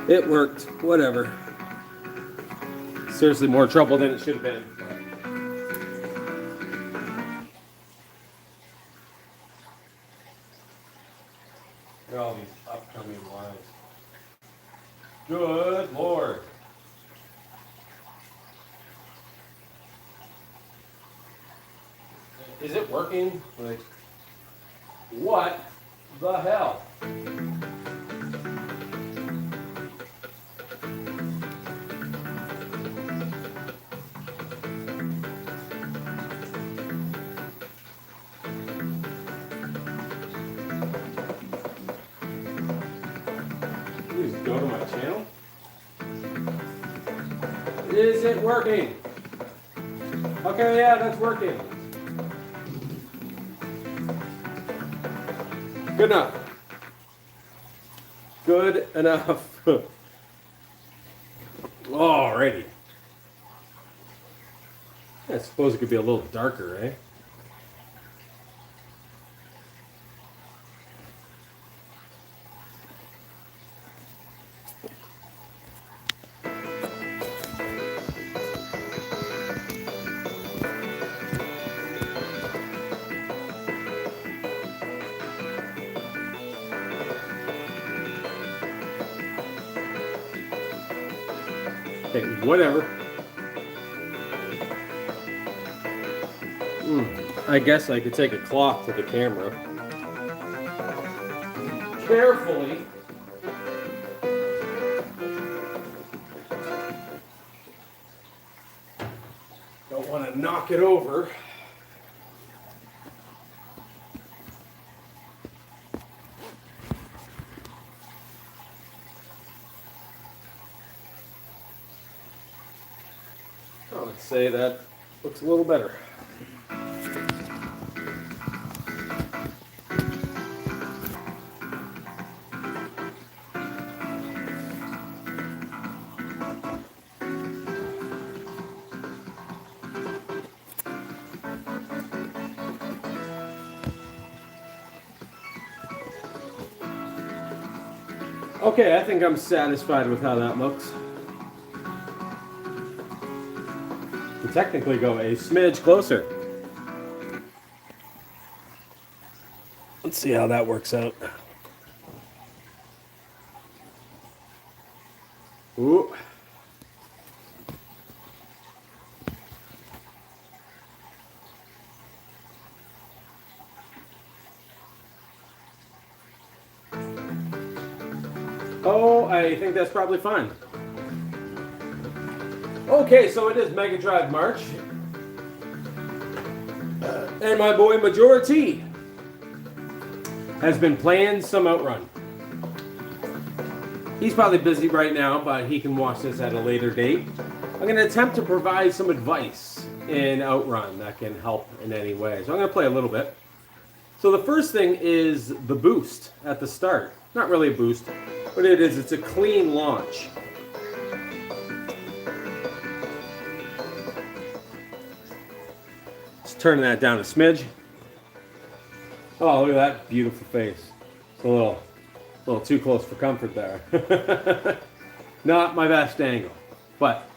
It worked. Whatever. Seriously, more trouble than it should have been. Look at all these upcoming lines. Good Lord. Is it working? Like, what the hell? Please go to my channel. Is it working? Okay, yeah, that's working. Good enough. Good enough. Alrighty. I suppose it could be a little darker, eh? Okay, whatever. I guess I could take a cloth to the camera. Carefully. Don't want to knock it over. I would say that looks a little better. Okay, I think I'm satisfied with how that looks. You technically go a smidge closer. Let's see how that works out. Ooh. Oh, I think that's probably fine. Okay, so it is Mega Drive March. And my boy Majority has been playing some Outrun. He's probably busy right now, but he can watch this at a later date. I'm going to attempt to provide some advice in Outrun that can help in any way. So I'm going to play a little bit. So the first thing is the boost at the start. Not really a boost. What it is, it's a clean launch. Just turning that down a smidge. Oh, look at that beautiful face. It's a little too close for comfort there. Not my best angle. But,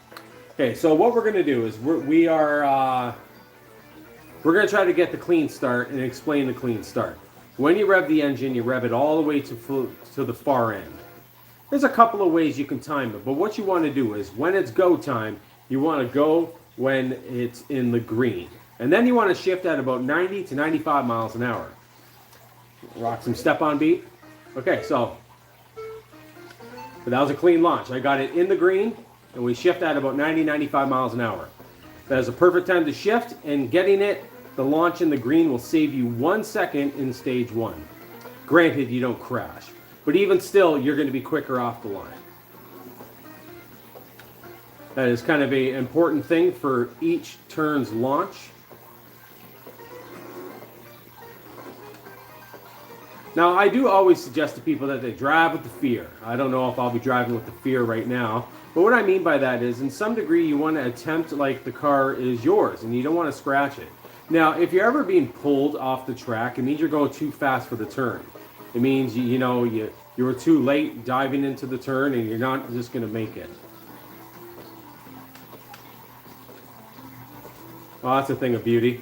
okay, so what we're going to do is we're going to try to get the clean start and explain the clean start. When you rev the engine, you rev it all the way to the far end. There's a couple of ways you can time it, but what you want to do is when it's go time, you want to go when it's in the green. And then you want to shift at about 90 to 95 miles an hour. Rock some step-on beat. Okay, so but that was a clean launch. I got it in the green, and we shift at about 90, 95 miles an hour. That is a perfect time to shift, and getting the launch in the green will save you 1 second in stage 1. Granted, you don't crash. But even still, you're going to be quicker off the line. That is kind of an important thing for each turn's launch. Now, I do always suggest to people that they drive with the fear. I don't know if I'll be driving with the fear right now. But what I mean by that is, in some degree, you want to attempt like the car is yours, and you don't want to scratch it. Now, if you're ever being pulled off the track, it means you're going too fast for the turn. It means, you you were too late diving into the turn and you're not just going to make it. Well, that's a thing of beauty.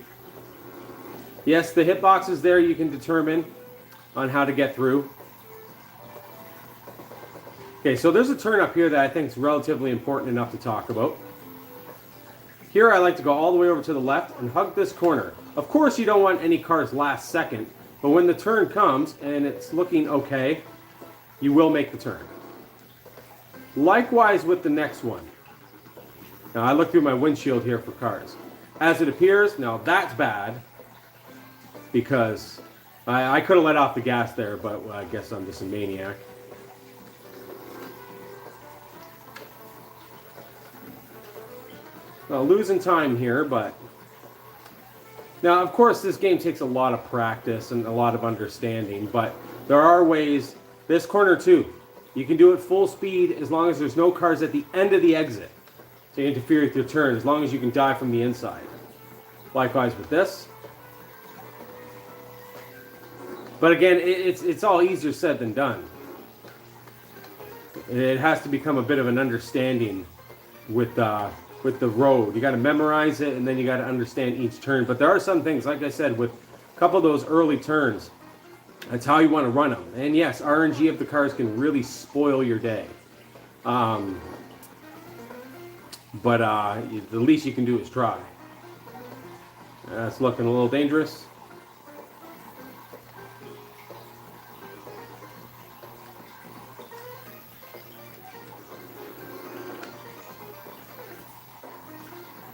Yes, the hitboxes there you can determine on how to get through. Okay, so there's a turn up here that I think is relatively important enough to talk about. Here I like to go all the way over to the left and hug this corner. Of course you don't want any cars last second, but when the turn comes and it's looking okay, you will make the turn. Likewise with the next one. Now I look through my windshield here for cars. As it appears, now that's bad because I could have let off the gas there, but I guess I'm just a maniac. Well, losing time here, but now of course this game takes a lot of practice and a lot of understanding, but there are ways. This corner too, you can do it full speed as long as there's no cars at the end of the exit to interfere with your turn, as long as you can dive from the inside. Likewise with this. But again, it's all easier said than done. It has to become a bit of an understanding with the road. You got to memorize it, and then you got to understand each turn. But there are some things, like I said, with a couple of those early turns, that's how you want to run them. And yes, RNG of the cars can really spoil your day. But the least you can do is try. That's looking a little dangerous.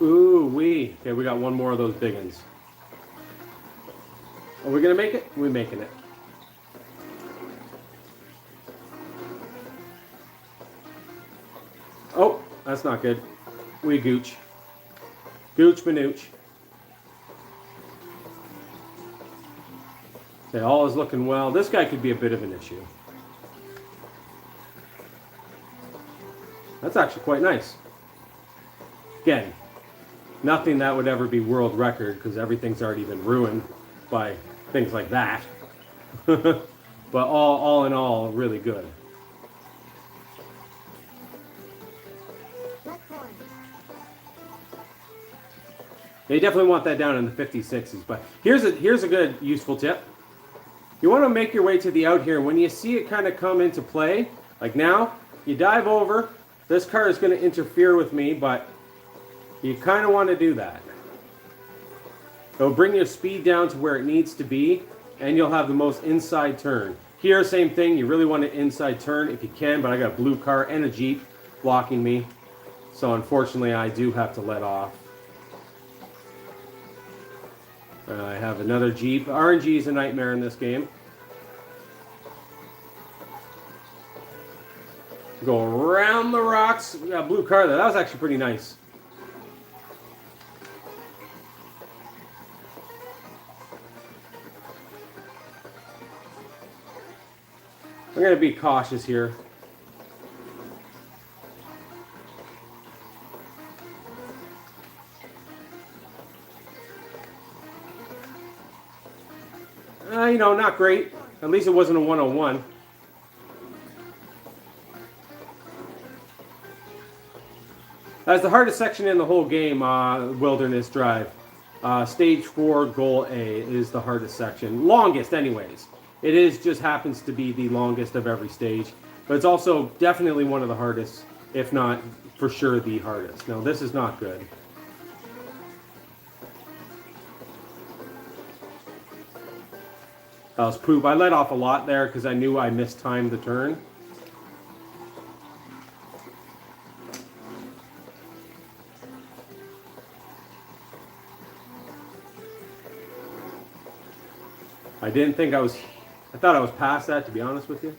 Ooh wee. Okay, we got one more of those big ones. Are we gonna make it? We're making it. Oh, that's not good. We gooch. Gooch manooch. Okay, all is looking well. This guy could be a bit of an issue. That's actually quite nice. Again, nothing that would ever be world record because everything's already been ruined by things like that. But all in all, really good. They definitely want that down in the 50s, 60s. But here's a good useful tip. You want to make your way to the out here. When you see it kind of come into play, like now, you dive over. This car is going to interfere with me, but you kind of want to do that. It'll bring your speed down to where it needs to be, and you'll have the most inside turn. Here, same thing. You really want an inside turn if you can, but I got a blue car and a Jeep blocking me. So unfortunately, I do have to let off. I have another Jeep. RNG is a nightmare in this game. Go around the rocks. We got a blue car there. That was actually pretty nice. I'm going to be cautious here. You know, not great. At least it wasn't a 101. That's the hardest section in the whole game, Wilderness Drive. Stage 4, Goal A is the hardest section. Longest, anyways. It is just happens to be the longest of every stage. But it's also definitely one of the hardest, if not for sure the hardest. Now, this is not good. That was poop. I let off a lot there because I knew I mistimed the turn. I didn't think I thought I was past that, to be honest with you.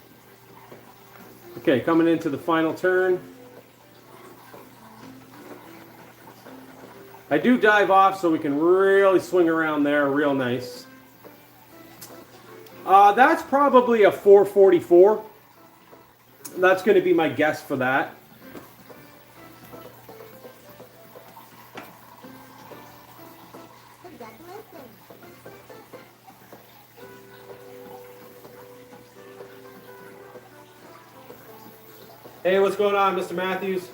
Okay, coming into the final turn. I do dive off so we can really swing around there real nice. That's probably a 444. That's going to be my guess for that. Hey, what's going on, Mr. Matthews?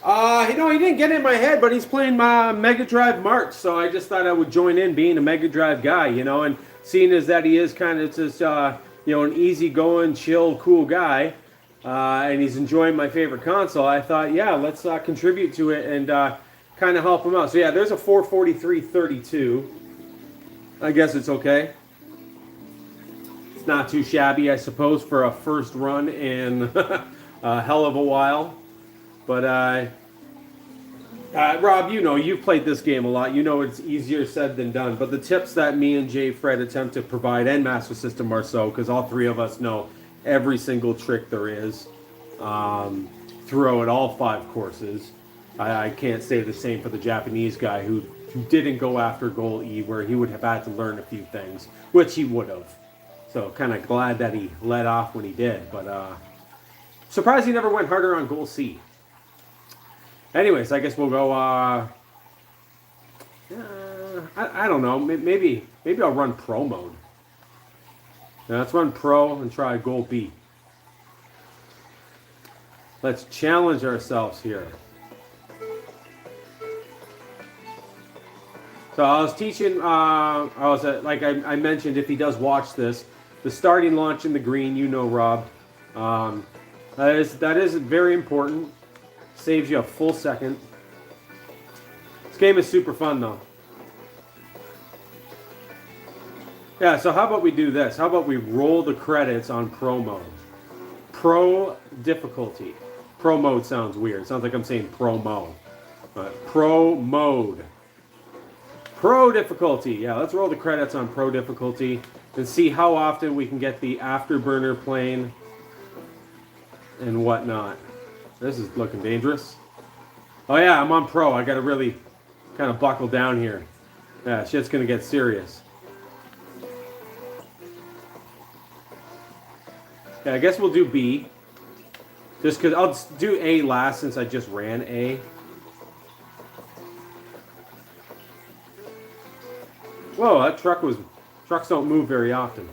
He didn't get in my head, but he's playing my Mega Drive March, so I just thought I would join in being a Mega Drive guy, and seeing as that he is kind of just, an easygoing, chill, cool guy, and he's enjoying my favorite console, I thought, yeah, let's contribute to it and kind of help him out. So yeah, there's a 443.32. I guess it's okay. It's not too shabby, I suppose, for a first run in a hell of a while. But, Rob, you've played this game a lot. You know it's easier said than done. But the tips that me and Jay Fred attempt to provide, and Master System Marceau, because all three of us know every single trick there is throughout all 5 courses. I can't say the same for the Japanese guy who didn't go after goal E, where he would have had to learn a few things, which he would have. So kind of glad that he let off when he did. But surprised he never went harder on goal C. Anyways, I guess we'll go, I don't know, maybe I'll run Pro mode. Now let's run Pro and try Goal B. Let's challenge ourselves here. So I was teaching, like I mentioned, if he does watch this, the starting launch in the green, Rob. That is very important. Saves you a full second. This game is super fun though. Yeah, so how about we do this? How about we roll the credits on Pro mode? Pro difficulty. Pro mode sounds weird. It sounds like I'm saying promo. Pro mode. Pro difficulty. Yeah, let's roll the credits on Pro difficulty and see how often we can get the afterburner playing and whatnot. This is looking dangerous. Oh yeah, I'm on Pro. I gotta really kind of buckle down here. Yeah, shit's gonna get serious. Yeah, I guess we'll do B. Just because I'll do A last since I just ran A. Whoa, that trucks don't move very often.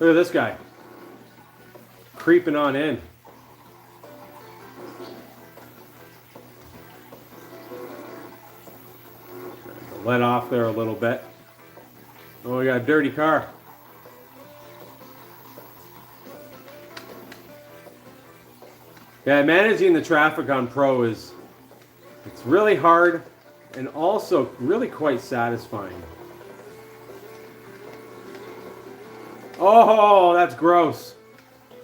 Look at this guy. Creeping on in. Let off there a little bit. Oh, we got a dirty car. Yeah, managing the traffic on Pro it's really hard and also really quite satisfying. Oh, that's gross.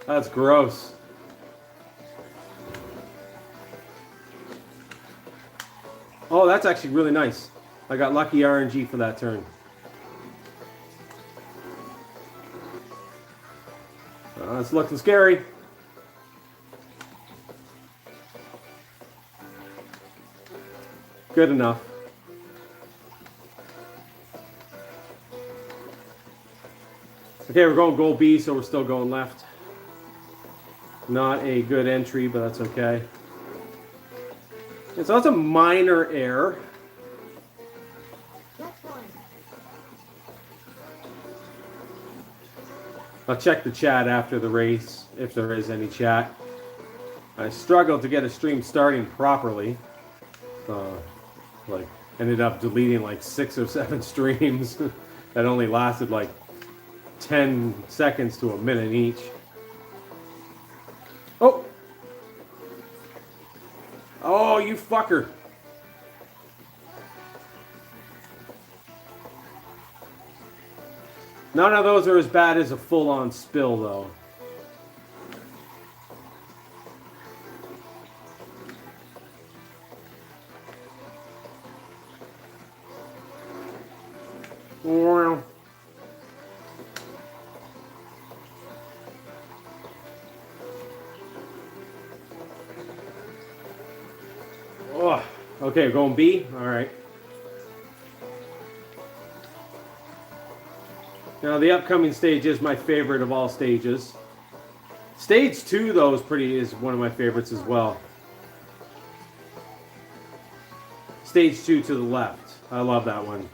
That's gross. Oh, that's actually really nice. I got lucky RNG for that turn. It's looking scary. Good enough. Okay, we're going goal B, so we're still going left. Not a good entry, but that's okay. And so that's a minor error. I'll check the chat after the race, if there is any chat. I struggled to get a stream starting properly. Ended up deleting like 6 or 7 streams that only lasted like 10 seconds to a minute each. Oh! Oh, you fucker! None of those are as bad as a full-on spill, though. Oh, okay, going B? Alright. Now, the upcoming stage is my favorite of all stages. Stage 2, though, is one of my favorites as well. Stage 2 to the left. I love that one.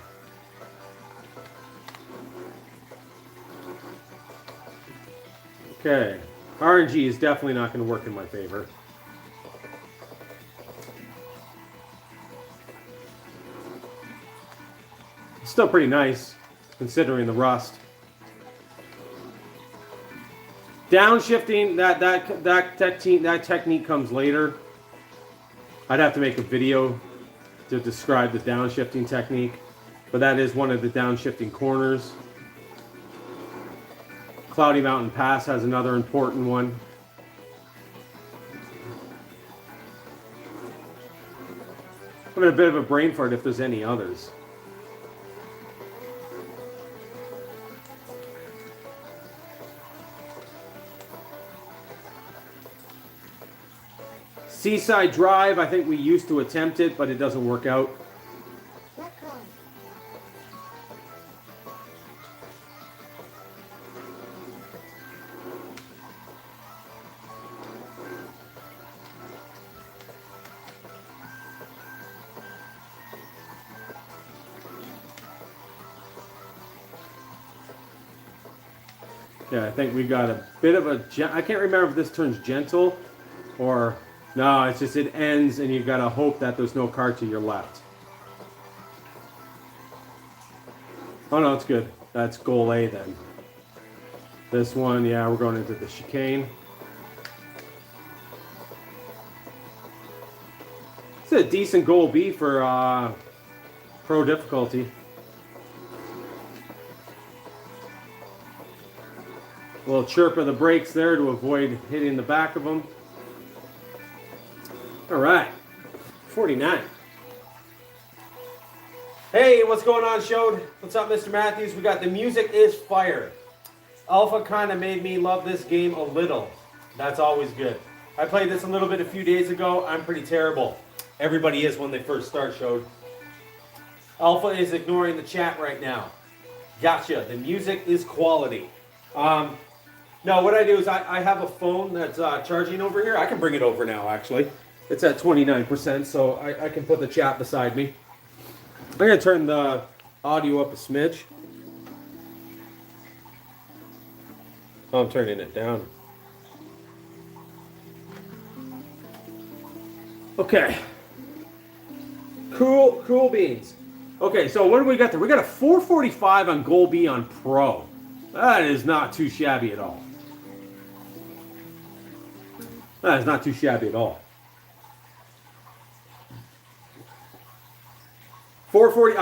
Okay. RNG is definitely not going to work in my favor. It's still pretty nice, considering the rust. Downshifting, that technique comes later. I'd have to make a video to describe the downshifting technique, but that is one of the downshifting corners. Cloudy Mountain Pass has another important one. I'm having a bit of a brain fart if there's any others. Seaside Drive, I think we used to attempt it, but it doesn't work out. Yeah, I think we got a bit of a... I can't remember if this turns gentle or... No, it's just it ends and you got to hope that there's no car to your left. Oh no, it's good. That's goal A then. This one, yeah, we're going into the chicane. It's a decent goal B for pro difficulty. A little chirp of the brakes there to avoid hitting the back of them. All right, 49. Hey, what's going on, Shode? What's up, Mr. Matthews? We got the music is fire. Alpha kind of made me love this game a little. That's always good. I played this a little bit a few days ago. I'm pretty terrible. Everybody is when they first start, Shode. Alpha is ignoring the chat right now. Gotcha. The music is quality. No, what I do is I have a phone that's charging over here. I can bring it over now, actually. It's at 29%, so I can put the chat beside me. I'm going to turn the audio up a smidge. Oh, I'm turning it down. Okay. Cool beans. Okay, so what do we got there? We got a 445 on Goal B on Pro. That is not too shabby at all. That is not too shabby at all. 440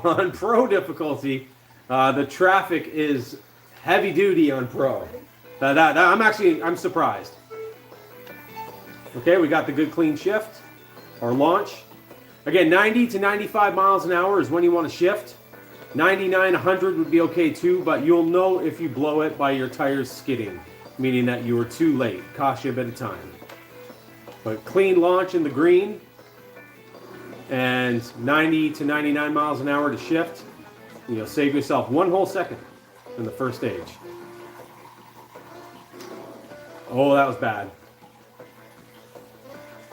on Pro difficulty. The traffic is heavy duty on Pro. I'm surprised. Okay, we got the good clean shift or launch. Again, 90 to 95 miles an hour is when you want to shift. 99, 100 would be okay too, but you'll know if you blow it by your tires skidding, meaning that you were too late. Cost you a bit of time. But clean launch in the green. And 90 to 99 miles an hour to shift. You'll save yourself 1 whole second in the first stage. Oh, that was bad.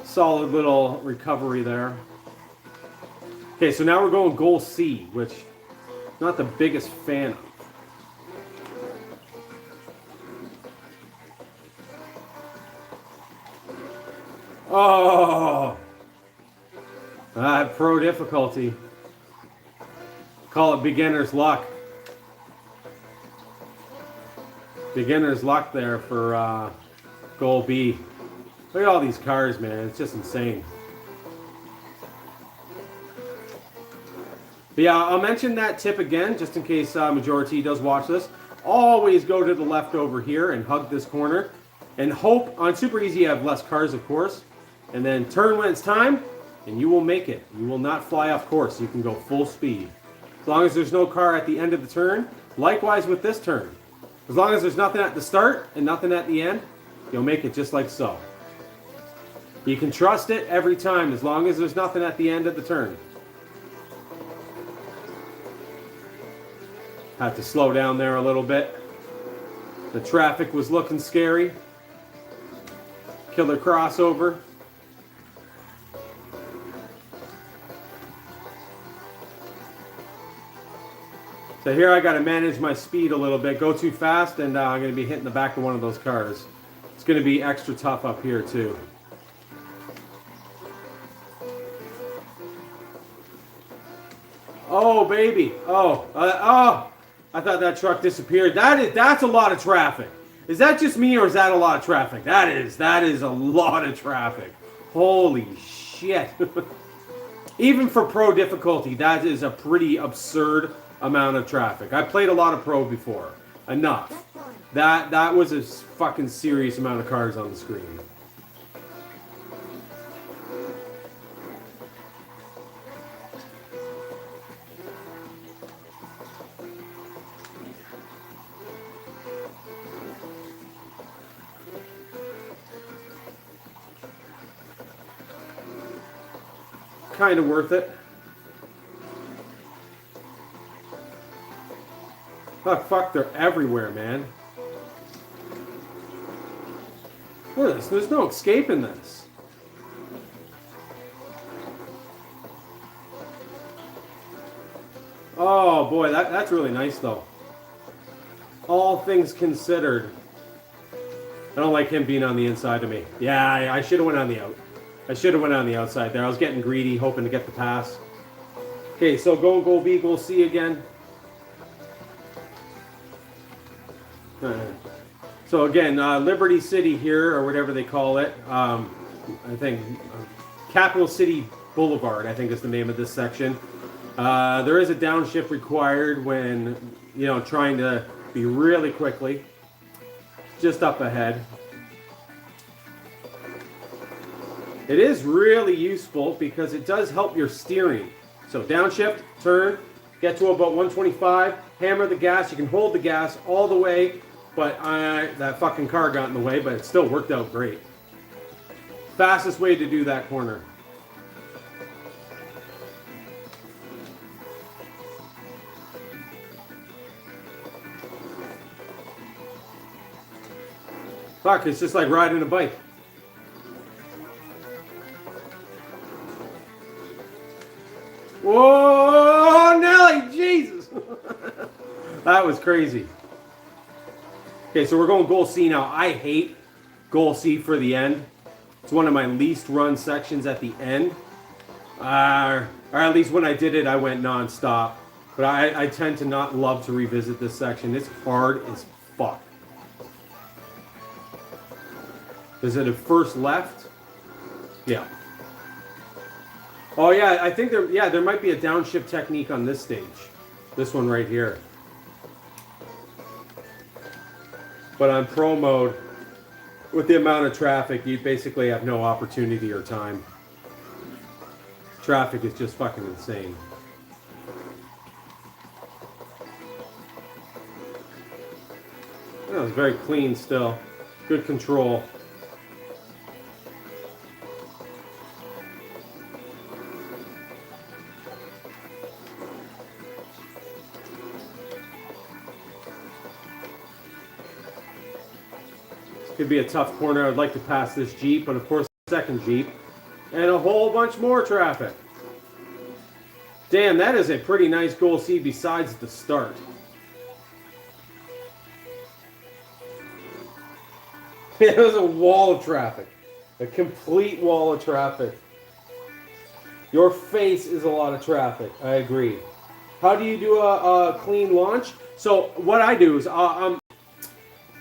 Solid little recovery there. Okay, so now we're going goal C, which I'm not the biggest fan of. Oh! Pro difficulty. Call it beginner's luck. Beginner's luck there for goal B. Look at all these cars, man. It's just insane. But yeah, I'll mention that tip again, just in case majority does watch this. Always go to the left over here and hug this corner. And hope, on super easy you have less cars, of course. And then turn when it's time. And you will make it. You will not fly off course. You can go full speed. As long as there's no car at the end of the turn. Likewise with this turn. As long as there's nothing at the start and nothing at the end, you'll make it just like so. You can trust it every time as long as there's nothing at the end of the turn. Had to slow down there a little bit. The traffic was looking scary. Killer crossover. So here I got to manage my speed a little bit. Go too fast and I'm going to be hitting the back of one of those cars. It's going to be extra tough up here too. Oh baby! Oh! I thought that truck disappeared. That's a lot of traffic. Is that just me or is that a lot of traffic? That is a lot of traffic. Holy shit! Even for pro difficulty, that is a pretty absurd amount of traffic. I played a lot of pro before. Enough. That was a fucking serious amount of cars on the screen. Kind of worth it. Oh, fuck, they're everywhere, man. Look at this. There's no escaping this. Oh, boy, that's really nice, though. All things considered. I don't like him being on the inside of me. Yeah, I should have went on the out. I should have went on the outside there. I was getting greedy, hoping to get the pass. Okay, so goal B, goal C again. So again, Liberty City here, or whatever they call it. I think Capital City Boulevard, I think is the name of this section. There is a downshift required when, trying to be really quickly. Just up ahead. It is really useful because it does help your steering. So downshift, turn, get to about 125, hammer the gas. You can hold the gas all the way, but that fucking car got in the way, but it still worked out great. Fastest way to do that corner. Fuck, it's just like riding a bike. Whoa, Nelly, Jesus. That was crazy. Okay, so we're going goal C now. I hate goal C for the end. It's one of my least run sections at the end. Or at least when I did it, I went non-stop. But I tend to not love to revisit this section. It's hard as fuck. Is it a first left? Yeah. Oh yeah, I think there might be a downshift technique on this stage. This one right here. But on pro mode, with the amount of traffic, you basically have no opportunity or time. Traffic is just fucking insane. That was very clean still. Good control. Could be a tough corner. I'd like to pass this Jeep, but of course, second Jeep. And a whole bunch more traffic. Damn, that is a pretty nice goal C besides the start. It was a wall of traffic. A complete wall of traffic. Your face is a lot of traffic. I agree. How do you do a clean launch? So what I do is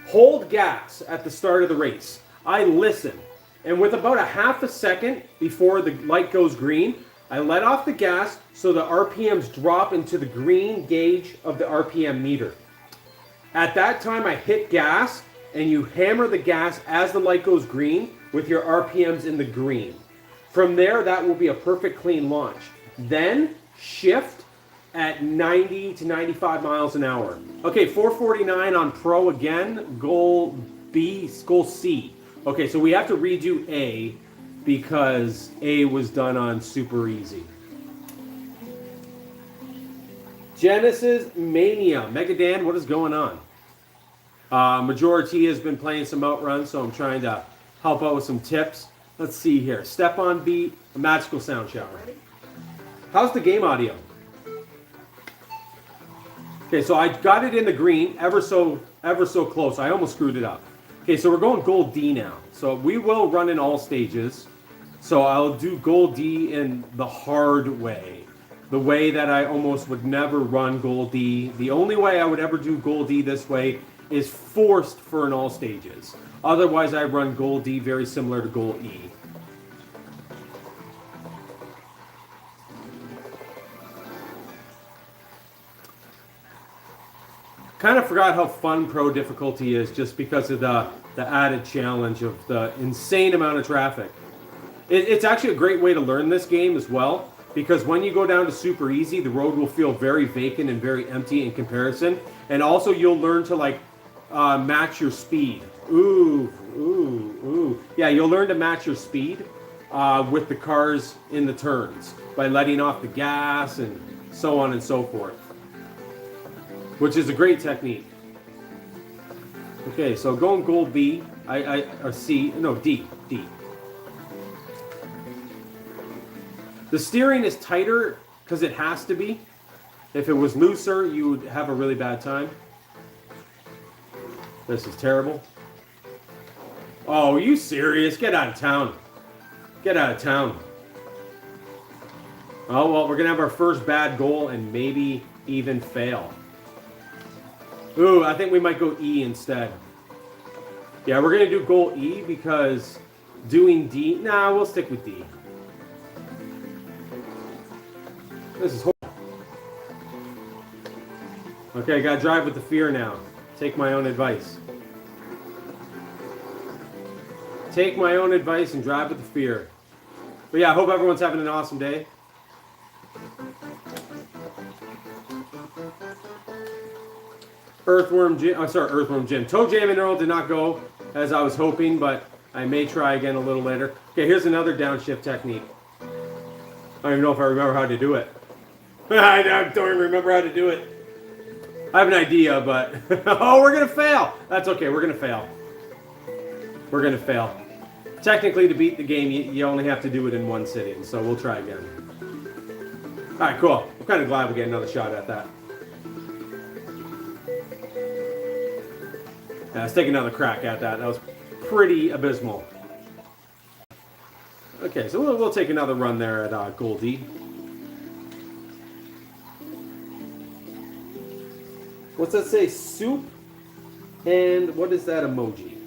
hold gas at the start of the race. I listen. And with about a half a second before the light goes green, I let off the gas so the RPMs drop into the green gauge of the RPM meter. At that time, I hit gas, and you hammer the gas as the light goes green with your RPMs in the green. From there, that will be a perfect clean launch. Then shift at 90 to 95 miles an hour. Okay, 449 on Pro again. Goal B, goal C. Okay, so we have to redo A because A was done on super easy. Genesis Mania. Megadan, what is going on? Majority has been playing some outruns, so I'm trying to help out with some tips. Let's see here. Step on beat, a magical sound shower. How's the game audio? Okay, so I got it in the green, ever so close. I almost screwed it up. Okay, so we're going gold D now. So we will run in all stages. So I'll do gold D in the hard way. The way that I almost would never run gold D. The only way I would ever do gold D this way is forced for in all stages. Otherwise, I run gold D very similar to gold E. Kind of forgot how fun pro difficulty is just because of the added challenge of the insane amount of traffic. It's actually a great way to learn this game as well, because when you go down to super easy, the road will feel very vacant and very empty in comparison, and also you'll learn to like match your speed. Yeah, you'll learn to match your speed with the cars in the turns by letting off the gas and so on and so forth, which is a great technique. Okay, so going gold B, or C, no, D. The steering is tighter because it has to be. If it was looser, you would have a really bad time. This is terrible. Oh, are you serious? Get out of town. Get out of town. Oh, well, we're going to have our first bad goal and maybe even fail. Ooh, I think we might go E instead. Yeah, we're going to do goal E because doing D... Nah, we'll stick with D. This is horrible. Okay, I gotta drive with the fear now. Take my own advice. Take my own advice and drive with the fear. But yeah, I hope everyone's having an awesome day. Earthworm Jim. Toe Jam and Earl did not go as I was hoping, but I may try again a little later. Okay, here's another downshift technique. I don't even know if I remember how to do it. I don't even remember how to do it. I have an idea, but... oh, we're going to fail. That's okay. We're going to fail. We're going to fail. Technically, to beat the game, you only have to do it in one sitting, so we'll try again. All right, cool. I'm kind of glad we get another shot at that. Yeah, let's take another crack at that. That was pretty abysmal. Okay, so we'll take another run there at Goldie. What's that say? Soup? And what is that emoji?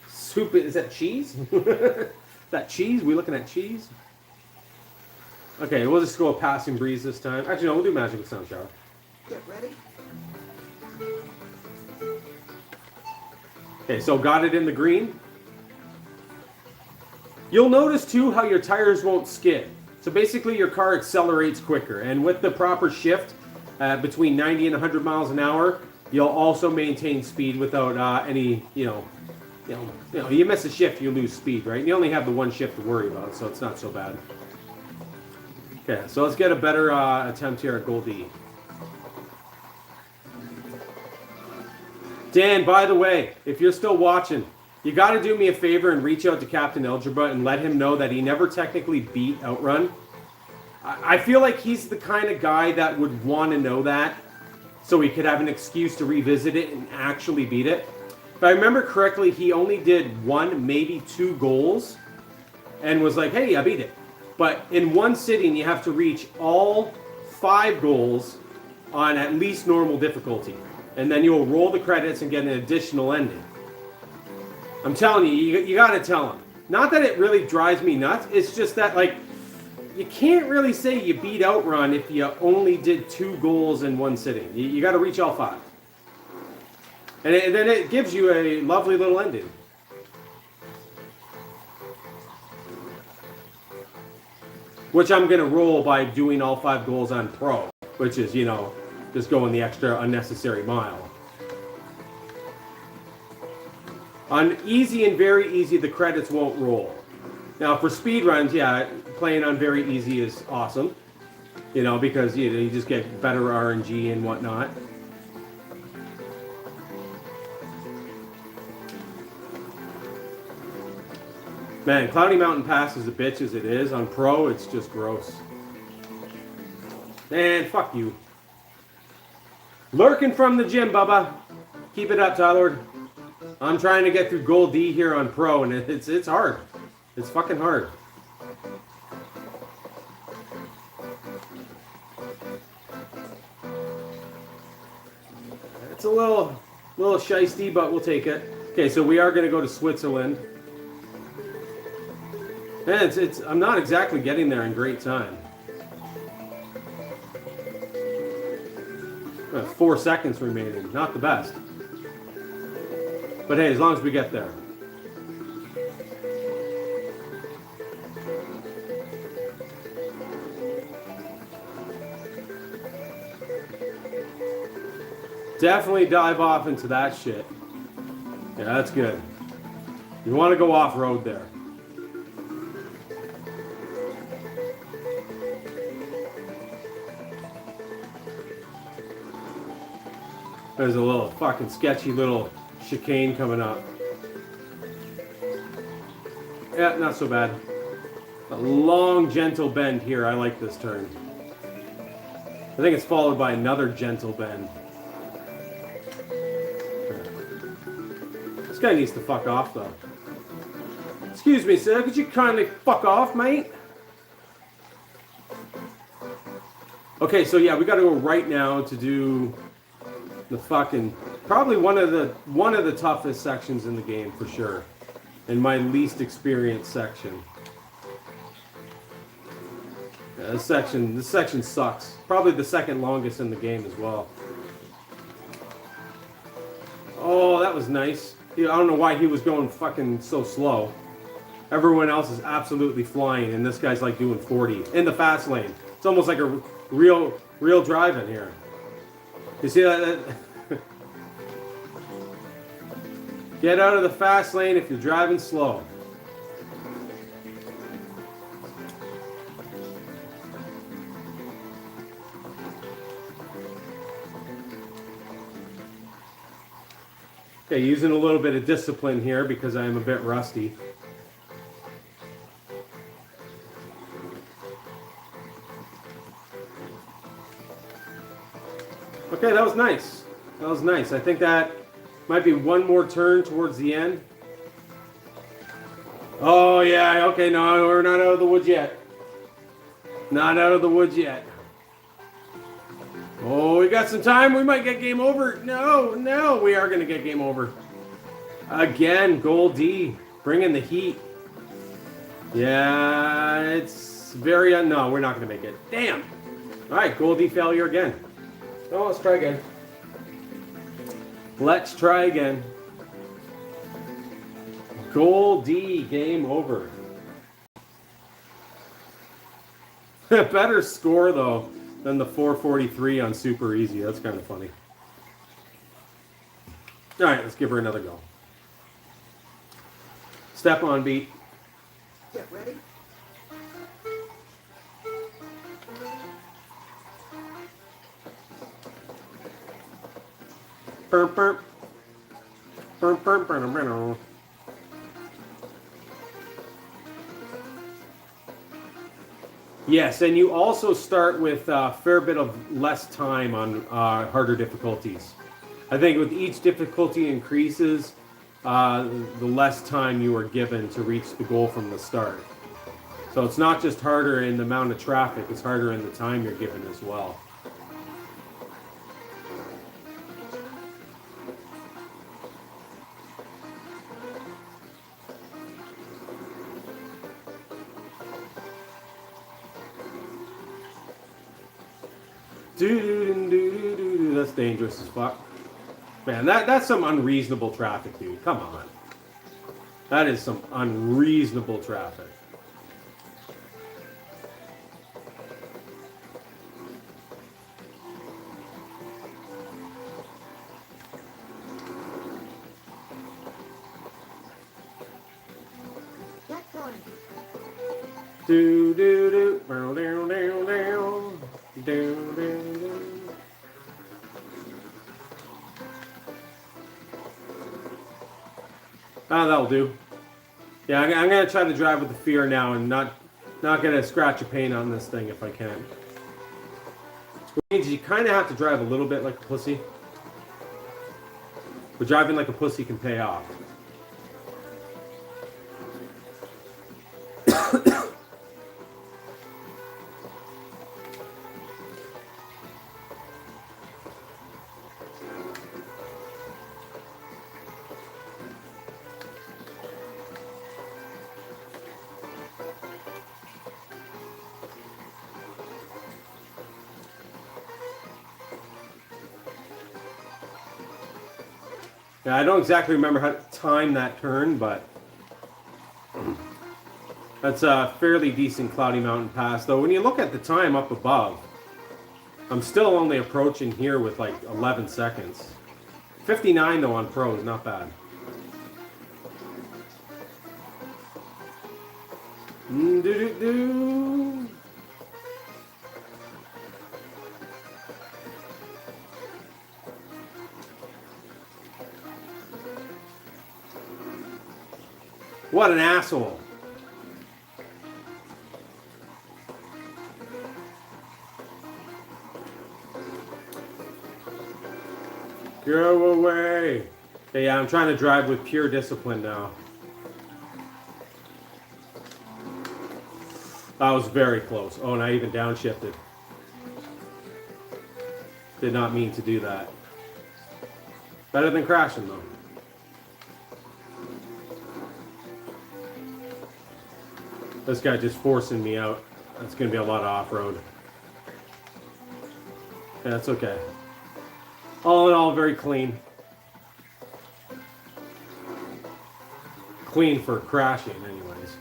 Soup, is that cheese? Is that cheese? We looking at cheese? Okay, we'll just go a passing breeze this time. Actually, no, we'll do magical sound shower. Get ready. Okay, so got it in the green. You'll notice too how your tires won't skid. So basically your car accelerates quicker, and with the proper shift between 90 and 100 miles an hour, you'll also maintain speed without any, you miss a shift, you lose speed, right? You only have the one shift to worry about, so it's not so bad. Okay, so let's get a better attempt here at Goldie. Dan, by the way, if you're still watching, you got to do me a favor and reach out to Captain Algebra and let him know that he never technically beat Outrun. I feel like he's the kind of guy that would want to know that so he could have an excuse to revisit it and actually beat it. If I remember correctly, he only did one, maybe two goals and was like, hey, I beat it. But in one sitting, you have to reach all 5 goals on at least normal difficulty. And then you'll roll the credits and get an additional ending. I'm telling you, you got to tell him. Not that it really drives me nuts. It's just that, like, you can't really say you beat Outrun if you only did 2 goals in one sitting. You got to reach all 5. And then it gives you a lovely little ending. Which I'm going to roll by doing all 5 goals on Pro. Which is, just going the extra unnecessary mile. On easy and very easy, the credits won't roll. Now for speed runs, yeah, playing on very easy is awesome. Because you just get better RNG and whatnot. Man, Cloudy Mountain Pass is a bitch as it is. On Pro, it's just gross. And fuck you. Lurking from the gym, Bubba. Keep it up, Tyler. I'm trying to get through Gold D here on Pro, and it's hard. It's fucking hard. It's a little shiesty, but we'll take it. Okay, so we are going to go to Switzerland. And I'm not exactly getting there in great time. 4 seconds remaining. Not the best. But hey, as long as we get there. Definitely dive off into that shit. Yeah, that's good. You want to go off-road there. There's a little fucking sketchy little chicane coming up. Yeah, not so bad. A long, gentle bend here. I like this turn. I think it's followed by another gentle bend. This guy needs to fuck off, though. Excuse me, sir. Could you kindly fuck off, mate? Okay, so yeah, we got to go right now to do the fucking probably one of the toughest sections in the game for sure, and my least experienced section. Yeah, this section sucks. Probably the second longest in the game as well. Oh, that was nice. I don't know why he was going fucking so slow. Everyone else is absolutely flying, and this guy's like doing 40 in the fast lane. It's almost like a real driving here. You see that? Get out of the fast lane if you're driving slow. Okay, using a little bit of discipline here because I am a bit rusty. Okay, that was nice. That was nice. I think that might be one more turn towards the end. Oh, yeah. Okay, no, we're not out of the woods yet. Not out of the woods yet. Oh, we got some time. We might get game over. No, we are going to get game over. Again, Gold D. Bringing the heat. Yeah, it's very... no, we're not going to make it. Damn. All right, Gold D failure again. Oh, let's try again. Let's try again. Gold D, game over. Better score, though, than the 443 on Super Easy. That's kind of funny. All right, let's give her another go. Step on beat. Get ready. Burp, burp. Burp, burp, burp, burp, burp. Yes, and you also start with a fair bit of less time on harder difficulties. I think with each difficulty increases, the less time you are given to reach the goal from the start. So it's not just harder in the amount of traffic, it's harder in the time you're given as well. That's dangerous as fuck. Man, that's some unreasonable traffic, dude. Come on. That is some unreasonable traffic. Do do do down down down down down down. That'll do. Yeah, I'm gonna try to drive with the fear now and not gonna scratch a paint on this thing if I can. Which means you kind of have to drive a little bit like a pussy. But driving like a pussy can pay off. Yeah, I don't exactly remember how to time that turn, but that's a fairly decent Cloudy Mountain pass. Though when you look at the time up above, I'm still only approaching here with like 11 seconds. 59 though on pro is not bad. Do-do-do. What an asshole. Go away. Okay, yeah, I'm trying to drive with pure discipline now. That was very close. Oh, and I even downshifted. Did not mean to do that. Better than crashing though. This guy just forcing me out. That's going to be a lot of off-road. Yeah, that's okay. All in all, very clean. Clean for crashing, anyways.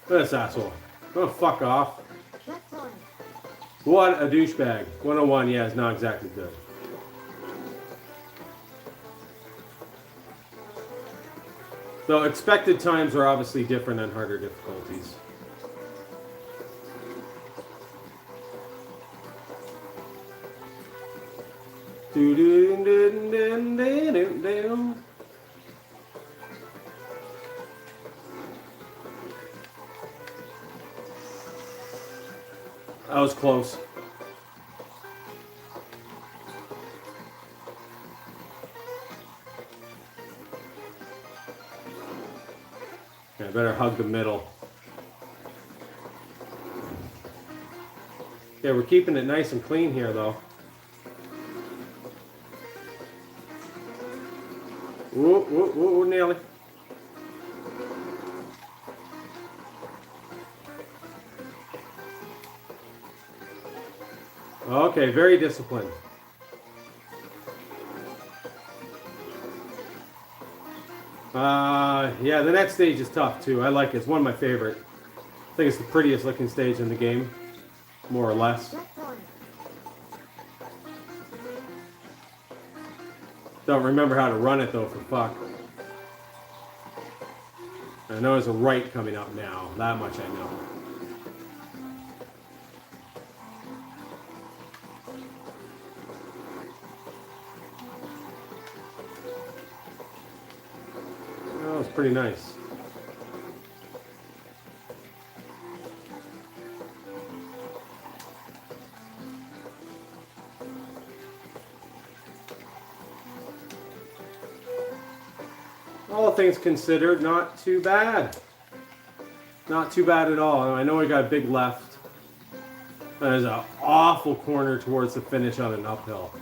Look at this asshole. Oh, fuck off. What a douchebag. 101, yeah, is not exactly good. Though expected times are obviously different on harder difficulties. That was close. I better hug the middle. Yeah, we're keeping it nice and clean here, though. Whoa, whoa, whoa, nearly. Okay, very disciplined. Yeah, the next stage is tough too. I like it. It's one of my favorite. I think it's the prettiest looking stage in the game, more or less. Don't remember how to run it though, for fuck. I know there's a right coming up now. That much I know. That was pretty nice. All things considered, not too bad. Not too bad at all. I know we got a big left. There's an awful corner towards the finish on an uphill.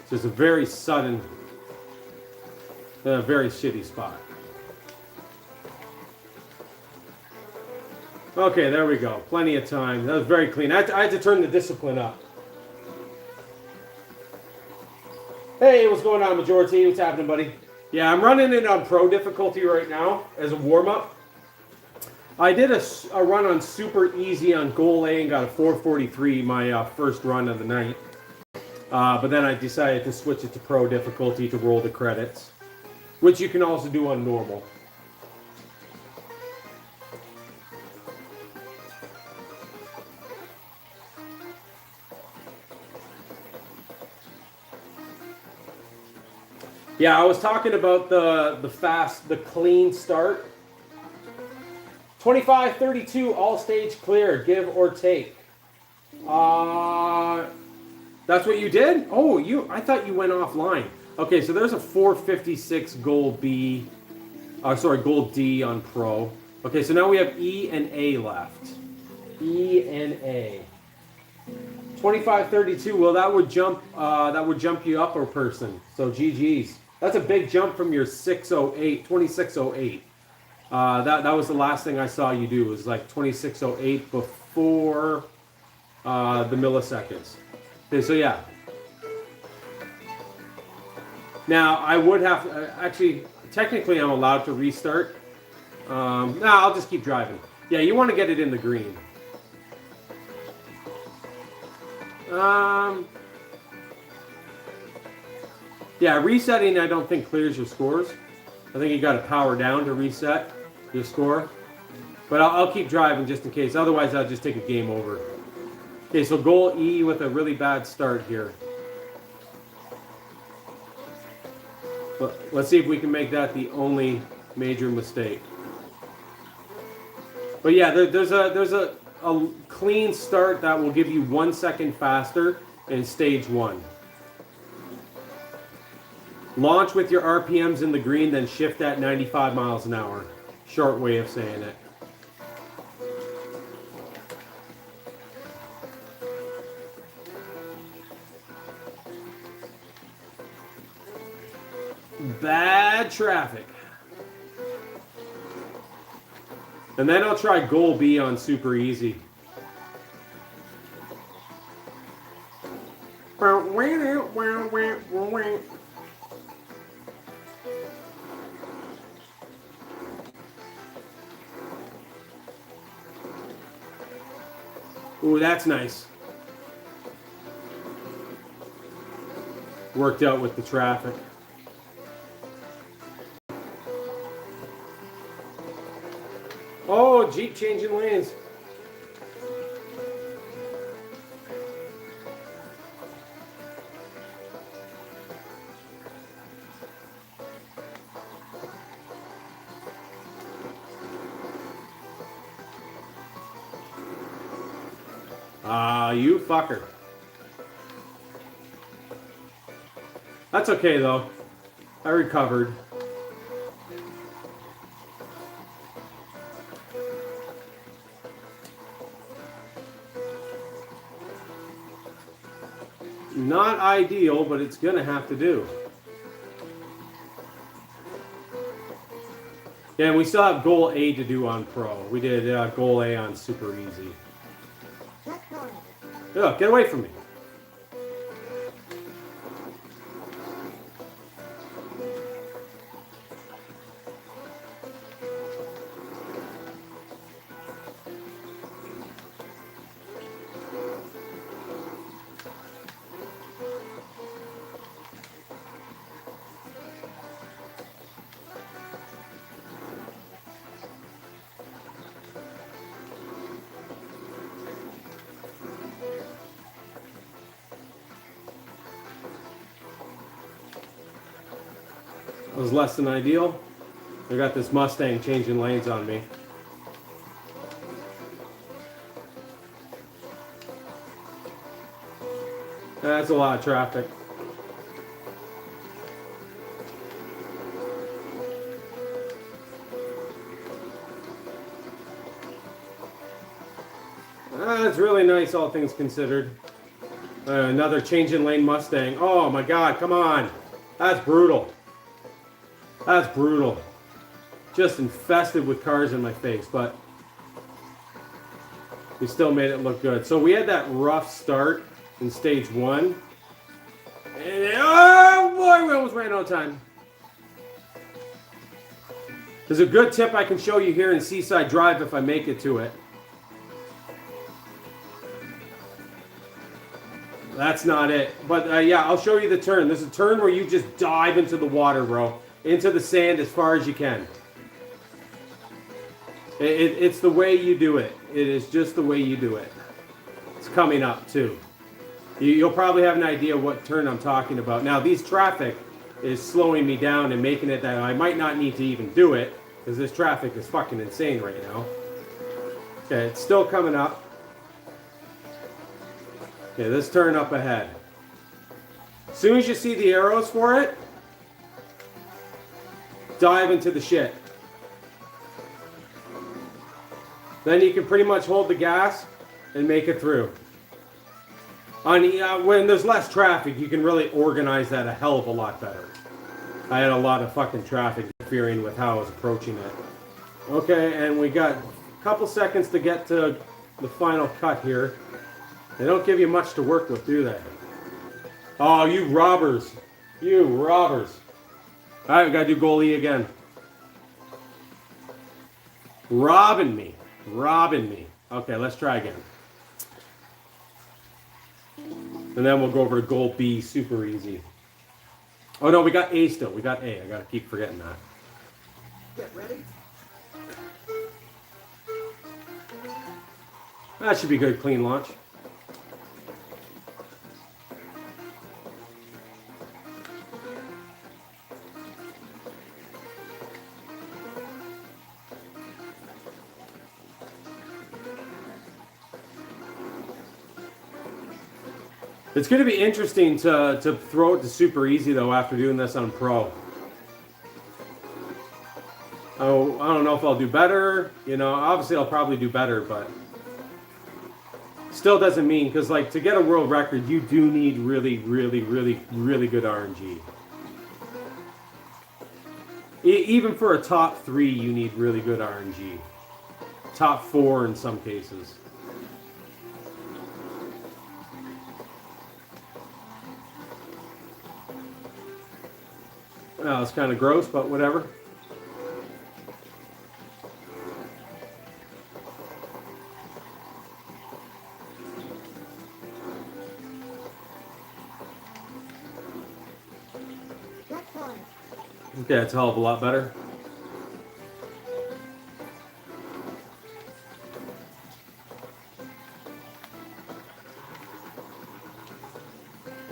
It's just a very sudden, very shitty spot. Okay, there we go. Plenty of time. That was very clean. I had to turn the discipline up. Hey, what's going on, Majority? What's happening, buddy? Yeah, I'm running it on pro difficulty right now as a warm-up. I did a run on super easy on goal A and got a 443 my first run of the night. But then I decided to switch it to pro difficulty to roll the credits, which you can also do on normal. Yeah, I was talking about the clean start. 25:32, all stage clear, give or take. That's what you did? Oh, I thought you went offline. Okay, so there's a 456 gold B. Gold D on Pro. Okay, so now we have E and A left. E and A. 25:32. Well, that would jump you up a person. So GG's. That's a big jump from your 608, 2608. That was the last thing I saw you do. It was like 2608 before the milliseconds. Okay, so yeah. Now I would have actually. Technically, I'm allowed to restart. I'll just keep driving. Yeah, you want to get it in the green. Yeah, resetting I don't think clears your scores. I think you got to power down to reset your score. But I'll keep driving just in case. Otherwise, I'll just take a game over. Okay, so goal E with a really bad start here. But let's see if we can make that the only major mistake. But yeah, there's a clean start that will give you 1 second faster in stage 1. Launch with your RPMs in the green, then shift at 95 miles an hour. Short way of saying it. Bad traffic. And then I'll try goal B on super easy. Ooh, that's nice. Worked out with the traffic. Oh, Jeep changing lanes. You fucker. That's okay though. I recovered. Not ideal, but it's gonna have to do. Yeah, and we still have goal A to do on Pro. We did goal A on super easy. Yeah, get away from me. That was less than ideal. I got this Mustang changing lanes on me. That's a lot of traffic. That's really nice, all things considered. Another change in lane Mustang. Oh my God, come on. That's brutal. That's brutal. Just infested with cars in my face, but we still made it look good. So we had that rough start in stage 1. And oh boy, we almost ran out of time. There's a good tip I can show you here in Seaside Drive if I make it to it. That's not it. But yeah, I'll show you the turn. There's a turn where you just dive into the water, bro. Into the sand as far as you can. It's the way you do it. It is just the way you do it. It's coming up too. You'll probably have an idea what turn I'm talking about. Now, these traffic is slowing me down and making it that I might not need to even do it because this traffic is fucking insane right now. Okay, it's still coming up. Okay, this turn up ahead. As soon as you see the arrows for it, dive into the shit. Then you can pretty much hold the gas and make it through. When there's less traffic, you can really organize that a hell of a lot better. I had a lot of fucking traffic interfering with how I was approaching it. Okay, and we got a couple seconds to get to the final cut here. They don't give you much to work with, do they? Oh, you robbers. You robbers. Alright, we gotta do goalie again. Robbing me. Robbing me. Okay, let's try again. And then we'll go over to goal B, super easy. Oh no, we got A still. We got A. I gotta keep forgetting that. Get ready. That should be good, clean launch. It's going to be interesting to throw it to super easy though after doing this on pro. Oh, I don't know if I'll do better. You know, obviously I'll probably do better, but still doesn't mean, because like to get a world record, you do need really, really, really, really good RNG. Even for a top 3, you need really good RNG. Top 4 in some cases. Well, it's kind of gross, but whatever. Okay, it's a hell of a lot better.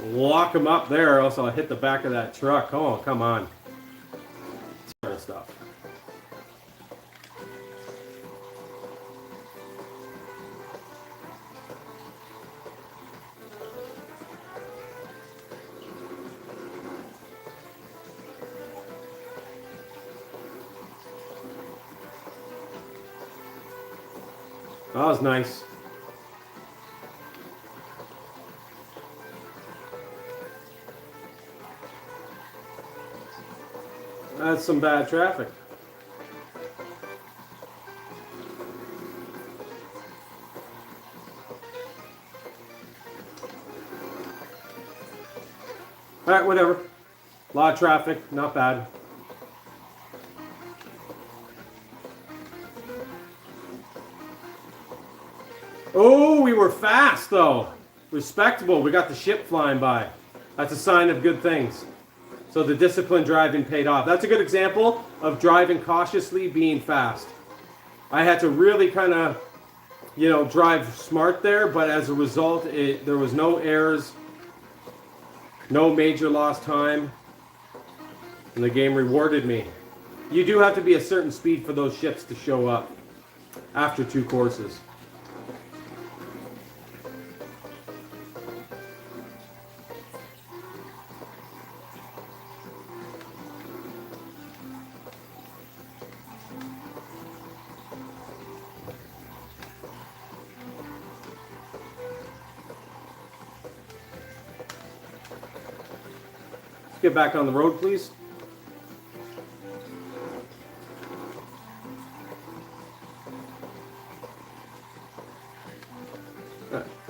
Lock him up there, or else I'll hit the back of that truck. Oh, come on. Sort of stuff. That was nice. That's some bad traffic. Alright, whatever. A lot of traffic, not bad. Oh, we were fast though. Respectable. We got the ship flying by. That's a sign of good things. So the disciplined driving paid off. That's a good example of driving cautiously, being fast. I had to really kind of, you know, drive smart there, but as a result, there was no errors, no major lost time, and the game rewarded me. You do have to be a certain speed for those ships to show up after 2 courses. Get back on the road, please.